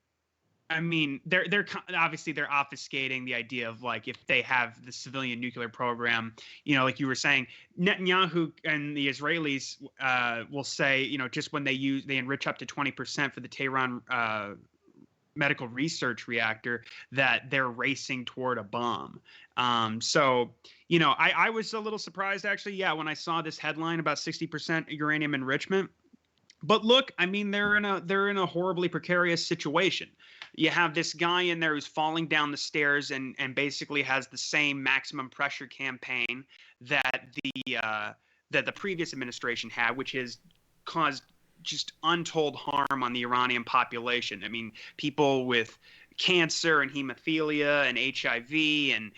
I mean, they're obviously they're obfuscating the idea of like, if they have the civilian nuclear program, like you were saying, Netanyahu and the Israelis will say, just when they enrich up to 20% for the Tehran medical research reactor, that they're racing toward a bomb. So, I was a little surprised actually, when I saw this headline about 60% uranium enrichment. But look, I mean, they're in a horribly precarious situation. You have this guy in there who's falling down the stairs and basically has the same maximum pressure campaign that the previous administration had, which has caused just untold harm on the Iranian population. I mean, people with cancer and hemophilia and HIV and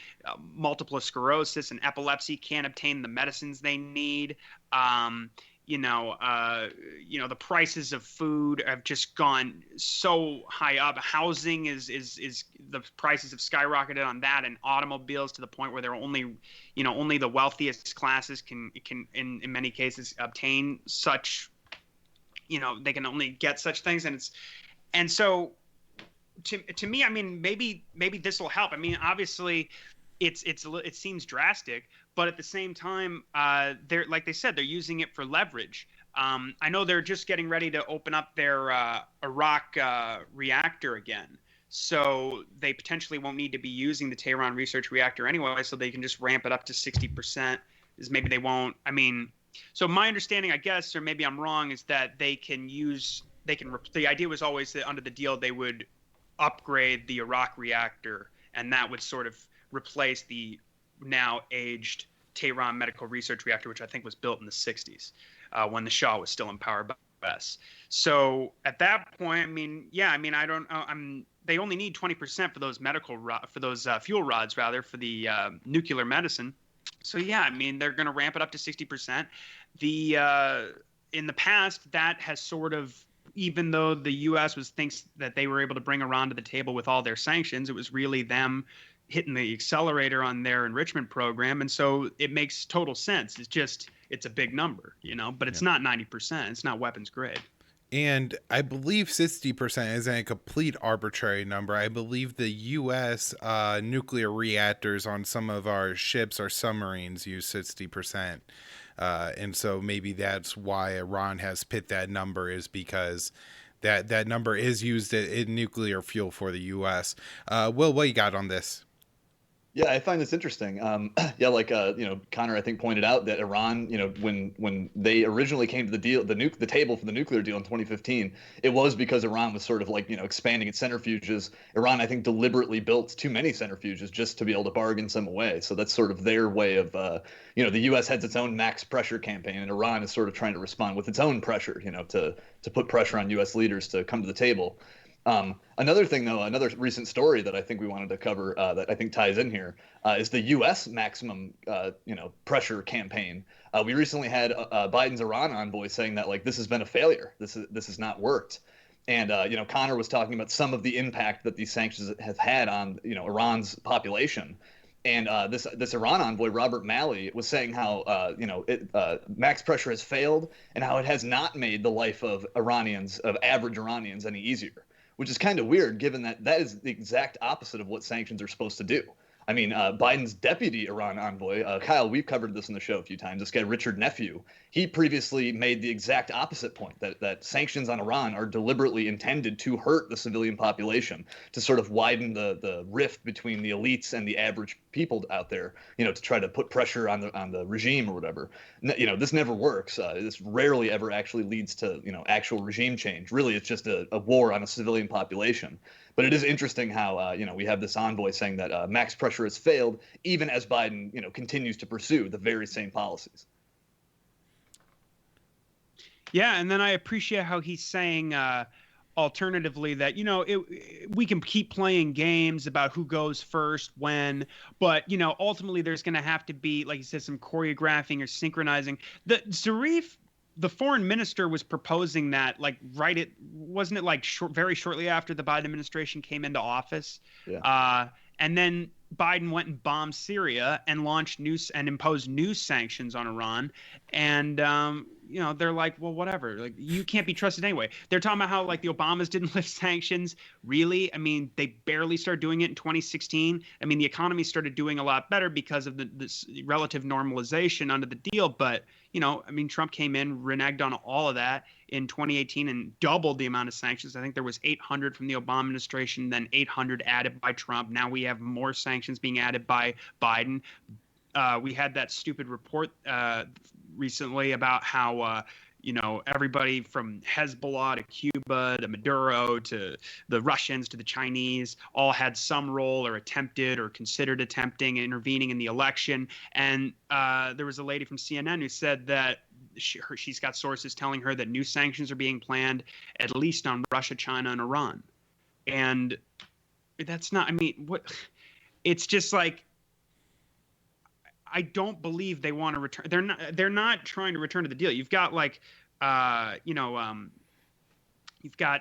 multiple sclerosis and epilepsy can't obtain the medicines they need. The prices of food have just gone so high up. Housing is the prices have skyrocketed on that, and automobiles to the point where they're only the wealthiest classes can in many cases obtain such, they can only get such things. And so to me, I mean, maybe this will help. I mean, obviously it seems drastic, but at the same time, they're, like they said, they're using it for leverage. I know they're just getting ready to open up their Iraq reactor again, so they potentially won't need to be using the Tehran research reactor anyway, so they can just ramp it up to 60%. Is maybe they won't. I mean, so my understanding, I guess, or maybe I'm wrong, is that the idea was always that under the deal they would upgrade the Iraq reactor, and that would sort of replace the now aged Tehran medical research reactor, which I think was built in the 60s when the Shah was still in power by US. So at that point, I mean, I don't know. They only need 20% for those fuel rods rather, for the nuclear medicine. So yeah, I mean, they're going to ramp it up to 60%. In the past, that has sort of, even though the U.S. thinks that they were able to bring Iran to the table with all their sanctions, it was really them hitting the accelerator on their enrichment program. And so it makes total sense. It's a big number, but it's not 90%. It's not weapons grade. And I believe 60% isn't a complete arbitrary number. I believe the U.S. Nuclear reactors on some of our ships or submarines use 60%. And so maybe that's why Iran has put that number, is because that number is used in nuclear fuel for the U.S. Will, what you got on this? Yeah, I find this interesting. Yeah, like Connor, I think pointed out that Iran, when they originally came to the deal, the table for the nuclear deal in 2015, it was because Iran was sort of like expanding its centrifuges. Iran, I think, deliberately built too many centrifuges just to be able to bargain some away. So that's sort of their way of, the U.S. has its own max pressure campaign, and Iran is sort of trying to respond with its own pressure, to put pressure on U.S. leaders to come to the table. Another thing, though, another recent story that I think we wanted to cover that I think ties in here is the U.S. maximum, pressure campaign. We recently had Biden's Iran envoy saying that like this has been a failure. This has not worked. And Connor was talking about some of the impact that these sanctions have had on Iran's population. And this Iran envoy, Robert Malley, was saying how max pressure has failed and how it has not made the life of average Iranians, any easier, which is kind of weird given that that is the exact opposite of what sanctions are supposed to do. I mean, Biden's deputy Iran envoy, Kyle, we've covered this in the show a few times. This guy, Richard Nephew, he previously made the exact opposite point that sanctions on Iran are deliberately intended to hurt the civilian population, to sort of widen the rift between the elites and the average people out there, to try to put pressure on the regime or whatever. This never works. This rarely ever actually leads to, actual regime change. Really, it's just a war on a civilian population. But it is interesting how we have this envoy saying that max pressure has failed, even as Biden continues to pursue the very same policies. Yeah, and then I appreciate how he's saying alternatively that we can keep playing games about who goes first when, but ultimately there's going to have to be, like you said, some choreographing or synchronizing. The Zarif, the foreign minister, was proposing that wasn't it like very shortly after the Biden administration came into office? Yeah. And then Biden went and bombed Syria and launched imposed new sanctions on Iran. And they're like, well, whatever. Like, you can't be trusted anyway. They're talking about how like the Obamas didn't lift sanctions. Really? I mean, they barely started doing it in 2016. I mean, the economy started doing a lot better because of this relative normalization under the deal. But Trump came in, reneged on all of that in 2018 and doubled the amount of sanctions. I think there was 800 from the Obama administration, then 800 added by Trump. Now we have more sanctions being added by Biden. We had that stupid report recently about how everybody from Hezbollah to Cuba to Maduro to the Russians to the Chinese all had some role or attempted or considered attempting intervening in the election. And there was a lady from CNN who said that she's got sources telling her that new sanctions are being planned, at least on Russia, China, and Iran. And that's not, what? It's just like, I don't believe they want to return. They're not trying to return to the deal. You've got you've got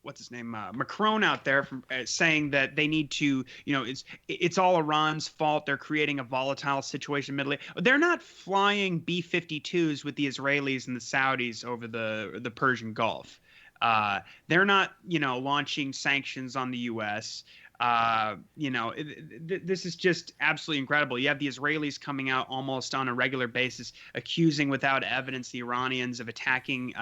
what's his name, Macron out there from saying that they need to, it's all Iran's fault. They're creating a volatile situation in the Middle East. They're not flying B-52s with the Israelis and the Saudis over the Persian Gulf. They're not, launching sanctions on the U.S. This is just absolutely incredible. You have the Israelis coming out almost on a regular basis, accusing without evidence the Iranians of attacking,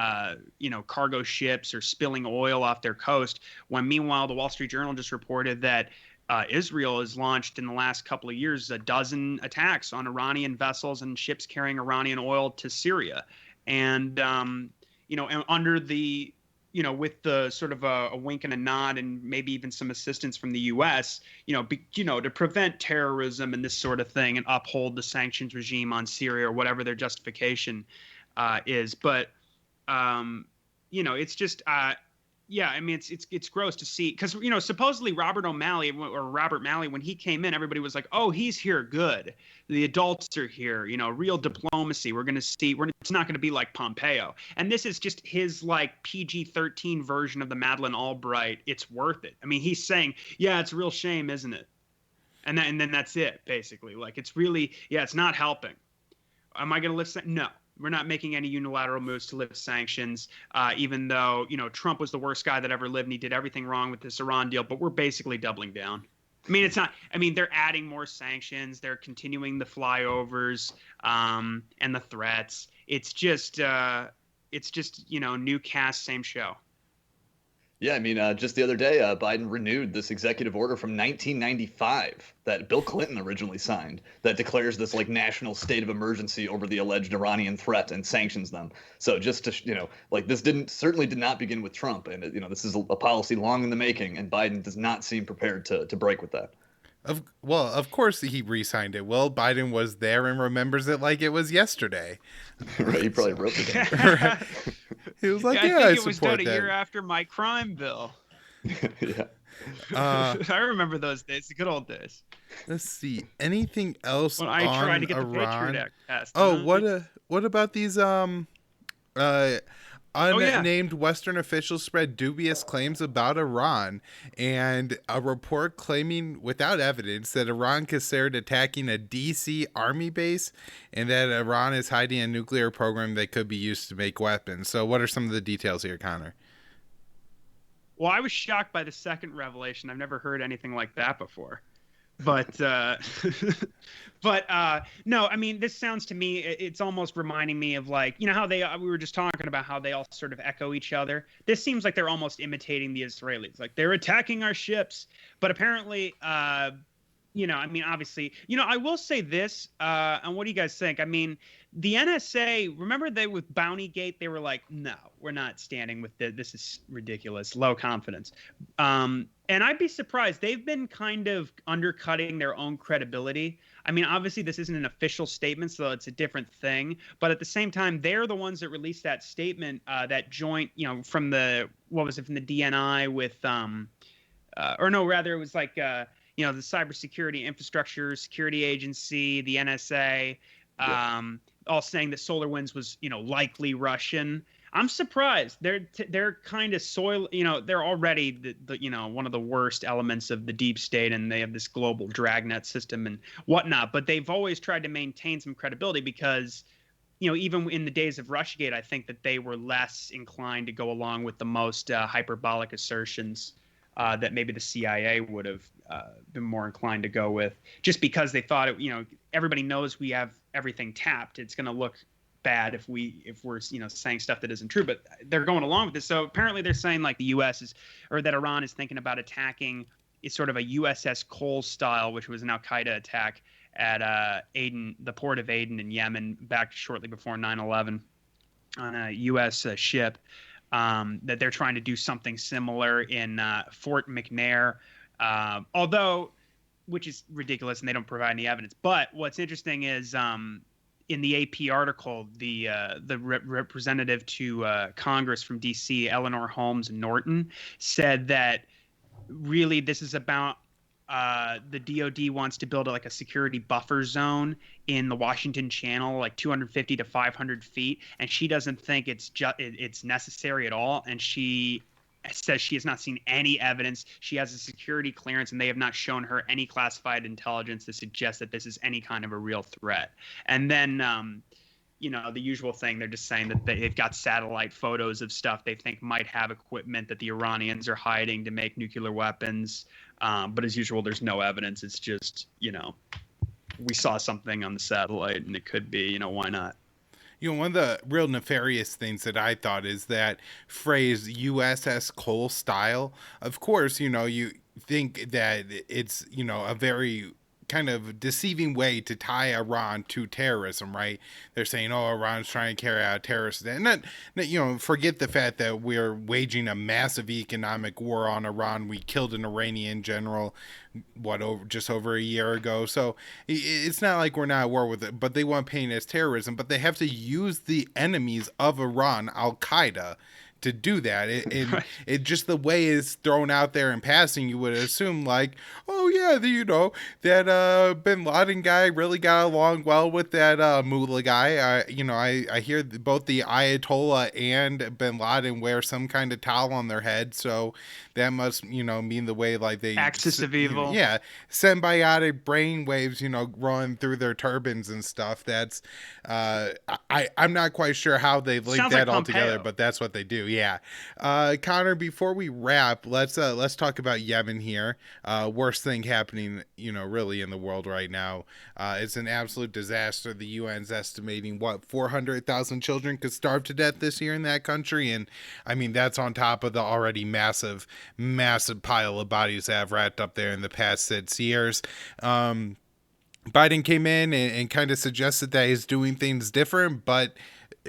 cargo ships or spilling oil off their coast. When meanwhile, the Wall Street Journal just reported that Israel has launched in the last couple of years a dozen attacks on Iranian vessels and ships carrying Iranian oil to Syria. And, and under the with the sort of a wink and a nod and maybe even some assistance from the U.S., to prevent terrorism and this sort of thing and uphold the sanctions regime on Syria or whatever their justification is. But, it's just, it's gross to see because, supposedly Robert Malley, when he came in, everybody was like, oh, he's here. Good. The adults are here, real diplomacy. We're going to see it's not going to be like Pompeo. And this is just his like PG-13 version of the Madeleine Albright. It's worth it. I mean, he's saying, yeah, it's a real shame, isn't it? And then that's it, basically. Like, it's really, it's not helping. Am I going to lift? No. We're not making any unilateral moves to lift sanctions, even though, Trump was the worst guy that ever lived and he did everything wrong with this Iran deal. But we're basically doubling down. I mean, it's not. I mean, they're adding more sanctions. They're continuing the flyovers and the threats. It's just, new cast, same show. Yeah, I mean, just the other day, Biden renewed this executive order from 1995 that Bill Clinton originally signed that declares this like national state of emergency over the alleged Iranian threat and sanctions them. So just to, like this certainly did not begin with Trump. And, this is a policy long in the making, and Biden does not seem prepared to break with that. Of course he re-signed it. Well, Biden was there and remembers it like it was yesterday. Right, he probably wrote it down. Right. He was like, I think it was done a that. year after my crime bill. Yeah. I remember those days, the good old days. Let's see. Anything else when I tried to get Iran? the Patriot Act passed. Oh, what about these unnamed Western officials spread dubious claims about Iran, and a report claiming without evidence that Iran considered attacking a DC army base and that Iran is hiding a nuclear program that could be used to make weapons. So what are some of the details here, Connor? Well, I was shocked by the second revelation. I've never heard anything like that before. But no, I mean, this sounds to me, it's almost reminding me of like, how we were just talking about how they all sort of echo each other. This seems like they're almost imitating the Israelis. Like they're attacking our ships. But apparently, I mean, obviously, I will say this, and what do you guys think? I mean, the NSA, remember with Bountygate, they were like, no, we're not standing with this. This is ridiculous, low confidence. And I'd be surprised. They've been kind of undercutting their own credibility. I mean, obviously, this isn't an official statement, so it's a different thing. But at the same time, they're the ones that released that statement, that joint, from the DNI with, or no, rather, it was like, the Cybersecurity Infrastructure Security Agency, the NSA, all saying that SolarWinds was, likely Russian. I'm surprised. They're kind of they're already the one of the worst elements of the deep state, and they have this global dragnet system and whatnot. But they've always tried to maintain some credibility because, even in the days of Russiagate, I think that they were less inclined to go along with the most hyperbolic assertions that maybe the CIA would have been more inclined to go with, just because they thought everybody knows we have everything tapped. It's going to look bad if we're saying stuff that isn't true, but they're going along with this. So apparently they're saying like the U.S. that Iran is thinking about attacking is sort of a USS Cole style, which was an Al-Qaeda attack at Aden, the port of Aden in Yemen, back shortly before 9/11 on a U.S. ship. That they're trying to do something similar in Fort McNair, which is ridiculous, and they don't provide any evidence. But what's interesting is in the AP article, the representative to Congress from D.C., Eleanor Holmes Norton, said that really this is about the DoD wants to build a security buffer zone in the Washington Channel, like 250 to 500 feet, and she doesn't think it's necessary at all. And she says she has not seen any evidence. She has a security clearance, and they have not shown her any classified intelligence to suggest that this is any kind of a real threat. And then, the usual thing, they're just saying that they've got satellite photos of stuff they think might have equipment that the Iranians are hiding to make nuclear weapons. But as usual, there's no evidence. It's just, we saw something on the satellite and it could be, why not? One of the real nefarious things that I thought is that phrase USS Cole style. Of course, you think that it's, a very kind of deceiving way to tie Iran to terrorism, right? They're saying, oh, Iran's trying to carry out terrorist. And not, forget the fact that we're waging a massive economic war on Iran. We killed an Iranian general, just over a year ago. So it's not like we're not at war with it, but they want paint as terrorism. But they have to use the enemies of Iran, Al-Qaeda, to do that. It just the way it's thrown out there in passing, you would assume like, oh yeah, that Bin Laden guy really got along well with that mullah guy. I hear both the Ayatollah and Bin Laden wear some kind of towel on their head, so that must mean the way like they Axis of evil. yeah, symbiotic brain waves growing through their turbans and stuff. That's I'm not quite sure how they link Sounds that like all together, Pompeo. but that's what they do. Yeah. Connor, before we wrap, let's talk about Yemen here. Worst thing happening, really in the world right now. It's an absolute disaster. The UN's estimating 400,000 children could starve to death this year in that country, and I mean that's on top of the already massive pile of bodies that have racked up there in the past 6 years. Biden came in and kind of suggested that he's doing things different, but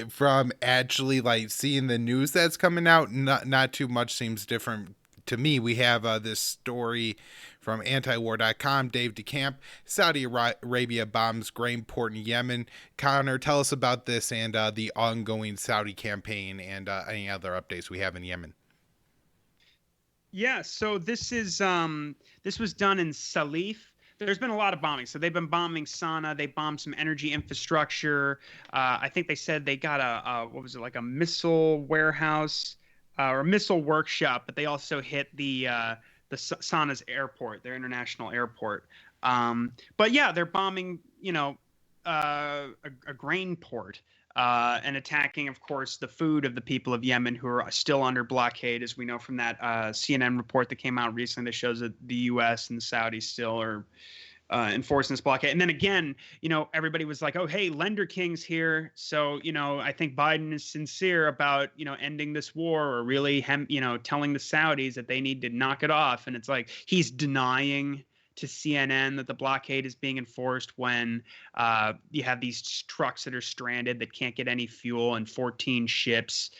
from actually like seeing the news that's coming out, not too much seems different to me. We have this story from antiwar.com, Dave DeCamp. Saudi Arabia bombs grain port in Yemen. Connor, tell us about this and the ongoing Saudi campaign and any other updates we have in Yemen. Yeah, so this was done in Salif. There's been a lot of bombing. So they've been bombing Sana'a. They bombed some energy infrastructure. I think they said they got like a missile warehouse or a missile workshop, but they also hit the Sana'a's airport, their international airport. But yeah, they're bombing, a grain port. And attacking, of course, the food of the people of Yemen who are still under blockade, as we know from that CNN report that came out recently that shows that the U.S. and the Saudis still are enforcing this blockade. And then again, everybody was like, oh, hey, Lender King's here. So, I think Biden is sincere about, ending this war or really, telling the Saudis that they need to knock it off. And it's like he's denying to CNN that the blockade is being enforced when you have these trucks that are stranded that can't get any fuel and 14 ships,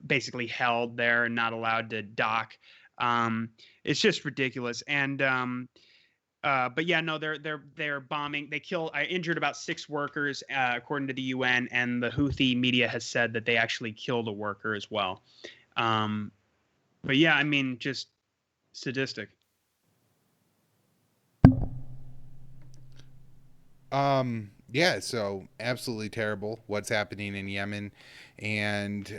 basically held there and not allowed to dock. It's just ridiculous. And but yeah, no, they're bombing. They injured about 6 workers, according to the UN, and the Houthi media has said that they actually killed a worker as well. But yeah, I mean, just sadistic. Yeah, so absolutely terrible what's happening in Yemen, and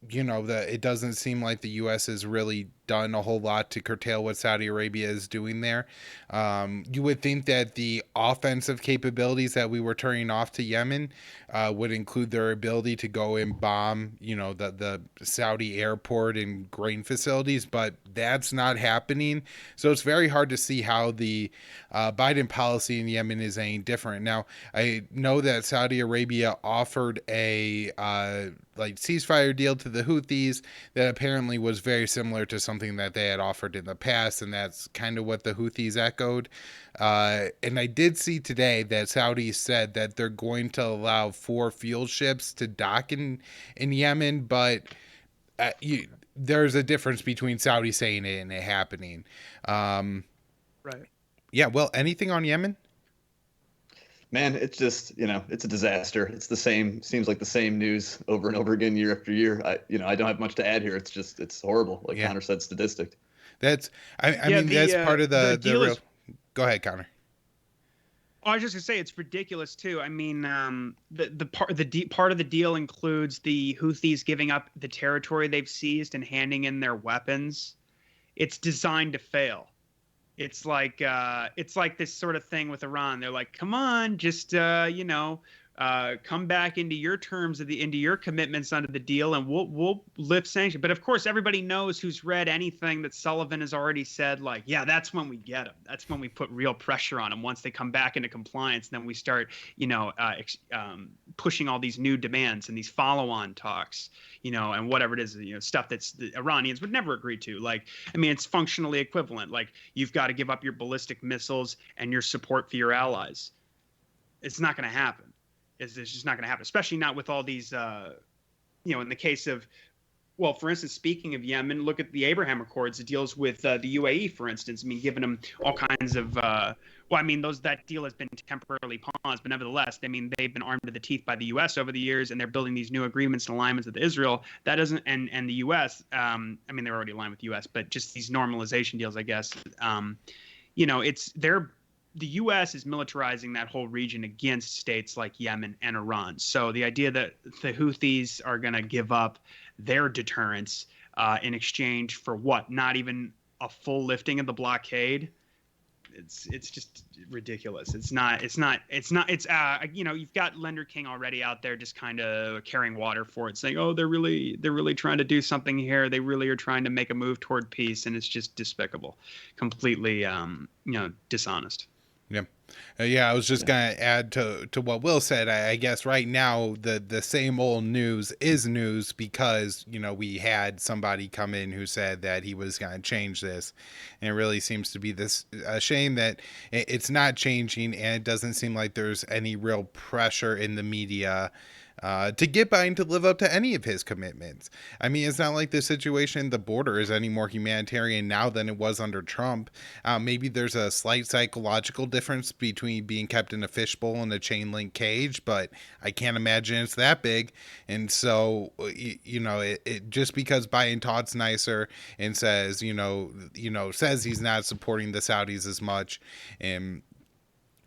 it doesn't seem like the U.S. has really done a whole lot to curtail what Saudi Arabia is doing there. You would think that the offensive capabilities that we were turning off to Yemen would include their ability to go and bomb, the Saudi airport and grain facilities, but that's not happening. So it's very hard to see how the Biden policy in Yemen is any different. Now, I know that Saudi Arabia offered a ceasefire deal to the Houthis that apparently was very similar to something that they had offered in the past, and that's kind of what the Houthis echoed. And I did see today that Saudis said that they're going to allow 4 fuel ships to dock in Yemen, but there's a difference between Saudi saying it and it happening. Right. Yeah, well, anything on Yemen? Man, it's just, it's a disaster. It's seems like the same news over and over again year after year. I don't have much to add here. It's horrible. Like Connor said, sadistic. That's, that's part of the real. Go ahead, Connor. I was just gonna say it's ridiculous too. I mean, the part of the deal includes the Houthis giving up the territory they've seized and handing in their weapons. It's designed to fail. It's like this sort of thing with Iran. They're like, come on, just come back into your terms into your commitments under the deal, and we'll lift sanctions. But of course, everybody knows who's read anything that Sullivan has already said. Like, yeah, that's when we get them. That's when we put real pressure on them. Once they come back into compliance, then we start, pushing all these new demands and these follow-on talks, and whatever it is, stuff that's the Iranians would never agree to. Like, I mean, it's functionally equivalent. Like, you've got to give up your ballistic missiles and your support for your allies. It's not going to happen. It's just not going to happen, especially not with all these, in the case of well, for instance, speaking of Yemen, look at the Abraham Accords. It deals with the UAE, for instance. I mean, giving them all kinds of that deal has been temporarily paused, but nevertheless, I mean, they've been armed to the teeth by the U.S. over the years, and they're building these new agreements and alignments with Israel. That doesn't, and the U.S. I mean, they're already aligned with the U.S., but just these normalization deals, I guess. The U.S. is militarizing that whole region against states like Yemen and Iran. So the idea that the Houthis are going to give up their deterrence in exchange for what? Not even a full lifting of the blockade. It's just ridiculous. It's you've got Lender King already out there just kind of carrying water for it, saying, oh, they're really trying to do something here. They really are trying to make a move toward peace, and it's just despicable, completely dishonest. Yeah. I was just gonna add to what Will said. I guess right now the same old news is news because we had somebody come in who said that he was gonna change this, and it really seems to be a shame that it's not changing, and it doesn't seem like there's any real pressure in the media to get by and to live up to any of his commitments. I mean, it's not like the situation at the border is any more humanitarian now than it was under Trump. Maybe there's a slight psychological difference between being kept in a fishbowl and a chain link cage, but I can't imagine it's that big. And so, it just because Biden talks nicer and says, says he's not supporting the Saudis as much, and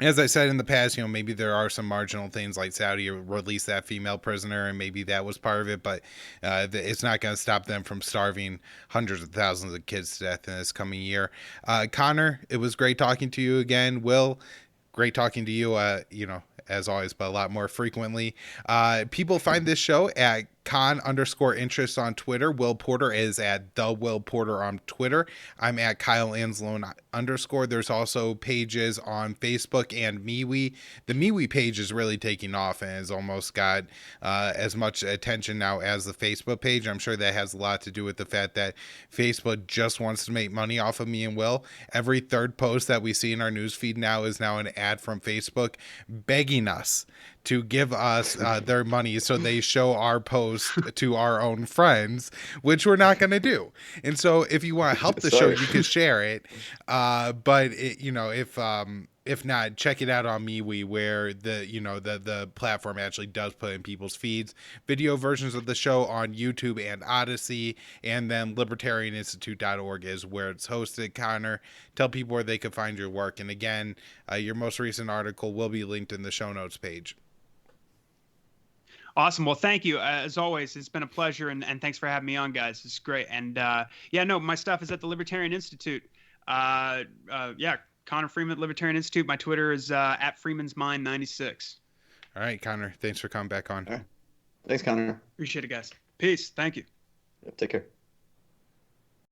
as I said in the past, maybe there are some marginal things like Saudi released that female prisoner, and maybe that was part of it, but it's not going to stop them from starving hundreds of thousands of kids to death in this coming year. Connor, it was great talking to you again. Will, great talking to you, as always, but a lot more frequently. People find this show at con_interest on Twitter. Will Porter is at the Will Porter on Twitter. I'm at Kyle Anslone _. There's also pages on Facebook and MeWe. The MeWe page is really taking off and has almost got as much attention now as the Facebook page. I'm sure that has a lot to do with the fact that Facebook just wants to make money off of me and Will. Every third post that we see in our newsfeed now is now an ad from Facebook begging us to give us their money so they show our post to our own friends, which we're not going to do. And so if you want to help the show, you can share it. But if not, check it out on MeWe, where the platform actually does put in people's feeds video versions of the show on YouTube and Odyssey, and then libertarianinstitute.org is where it's hosted. Connor, tell people where they can find your work. And again, your most recent article will be linked in the show notes page. Awesome. Well, thank you. As always, it's been a pleasure, and thanks for having me on, guys. It's great. And my stuff is at the Libertarian Institute. Connor Freeman, Libertarian Institute. My Twitter is at Freeman's Mind 96. All right, Connor. Thanks for coming back on. All right. Thanks, Connor. Appreciate it, guys. Peace. Thank you. Yep, take care.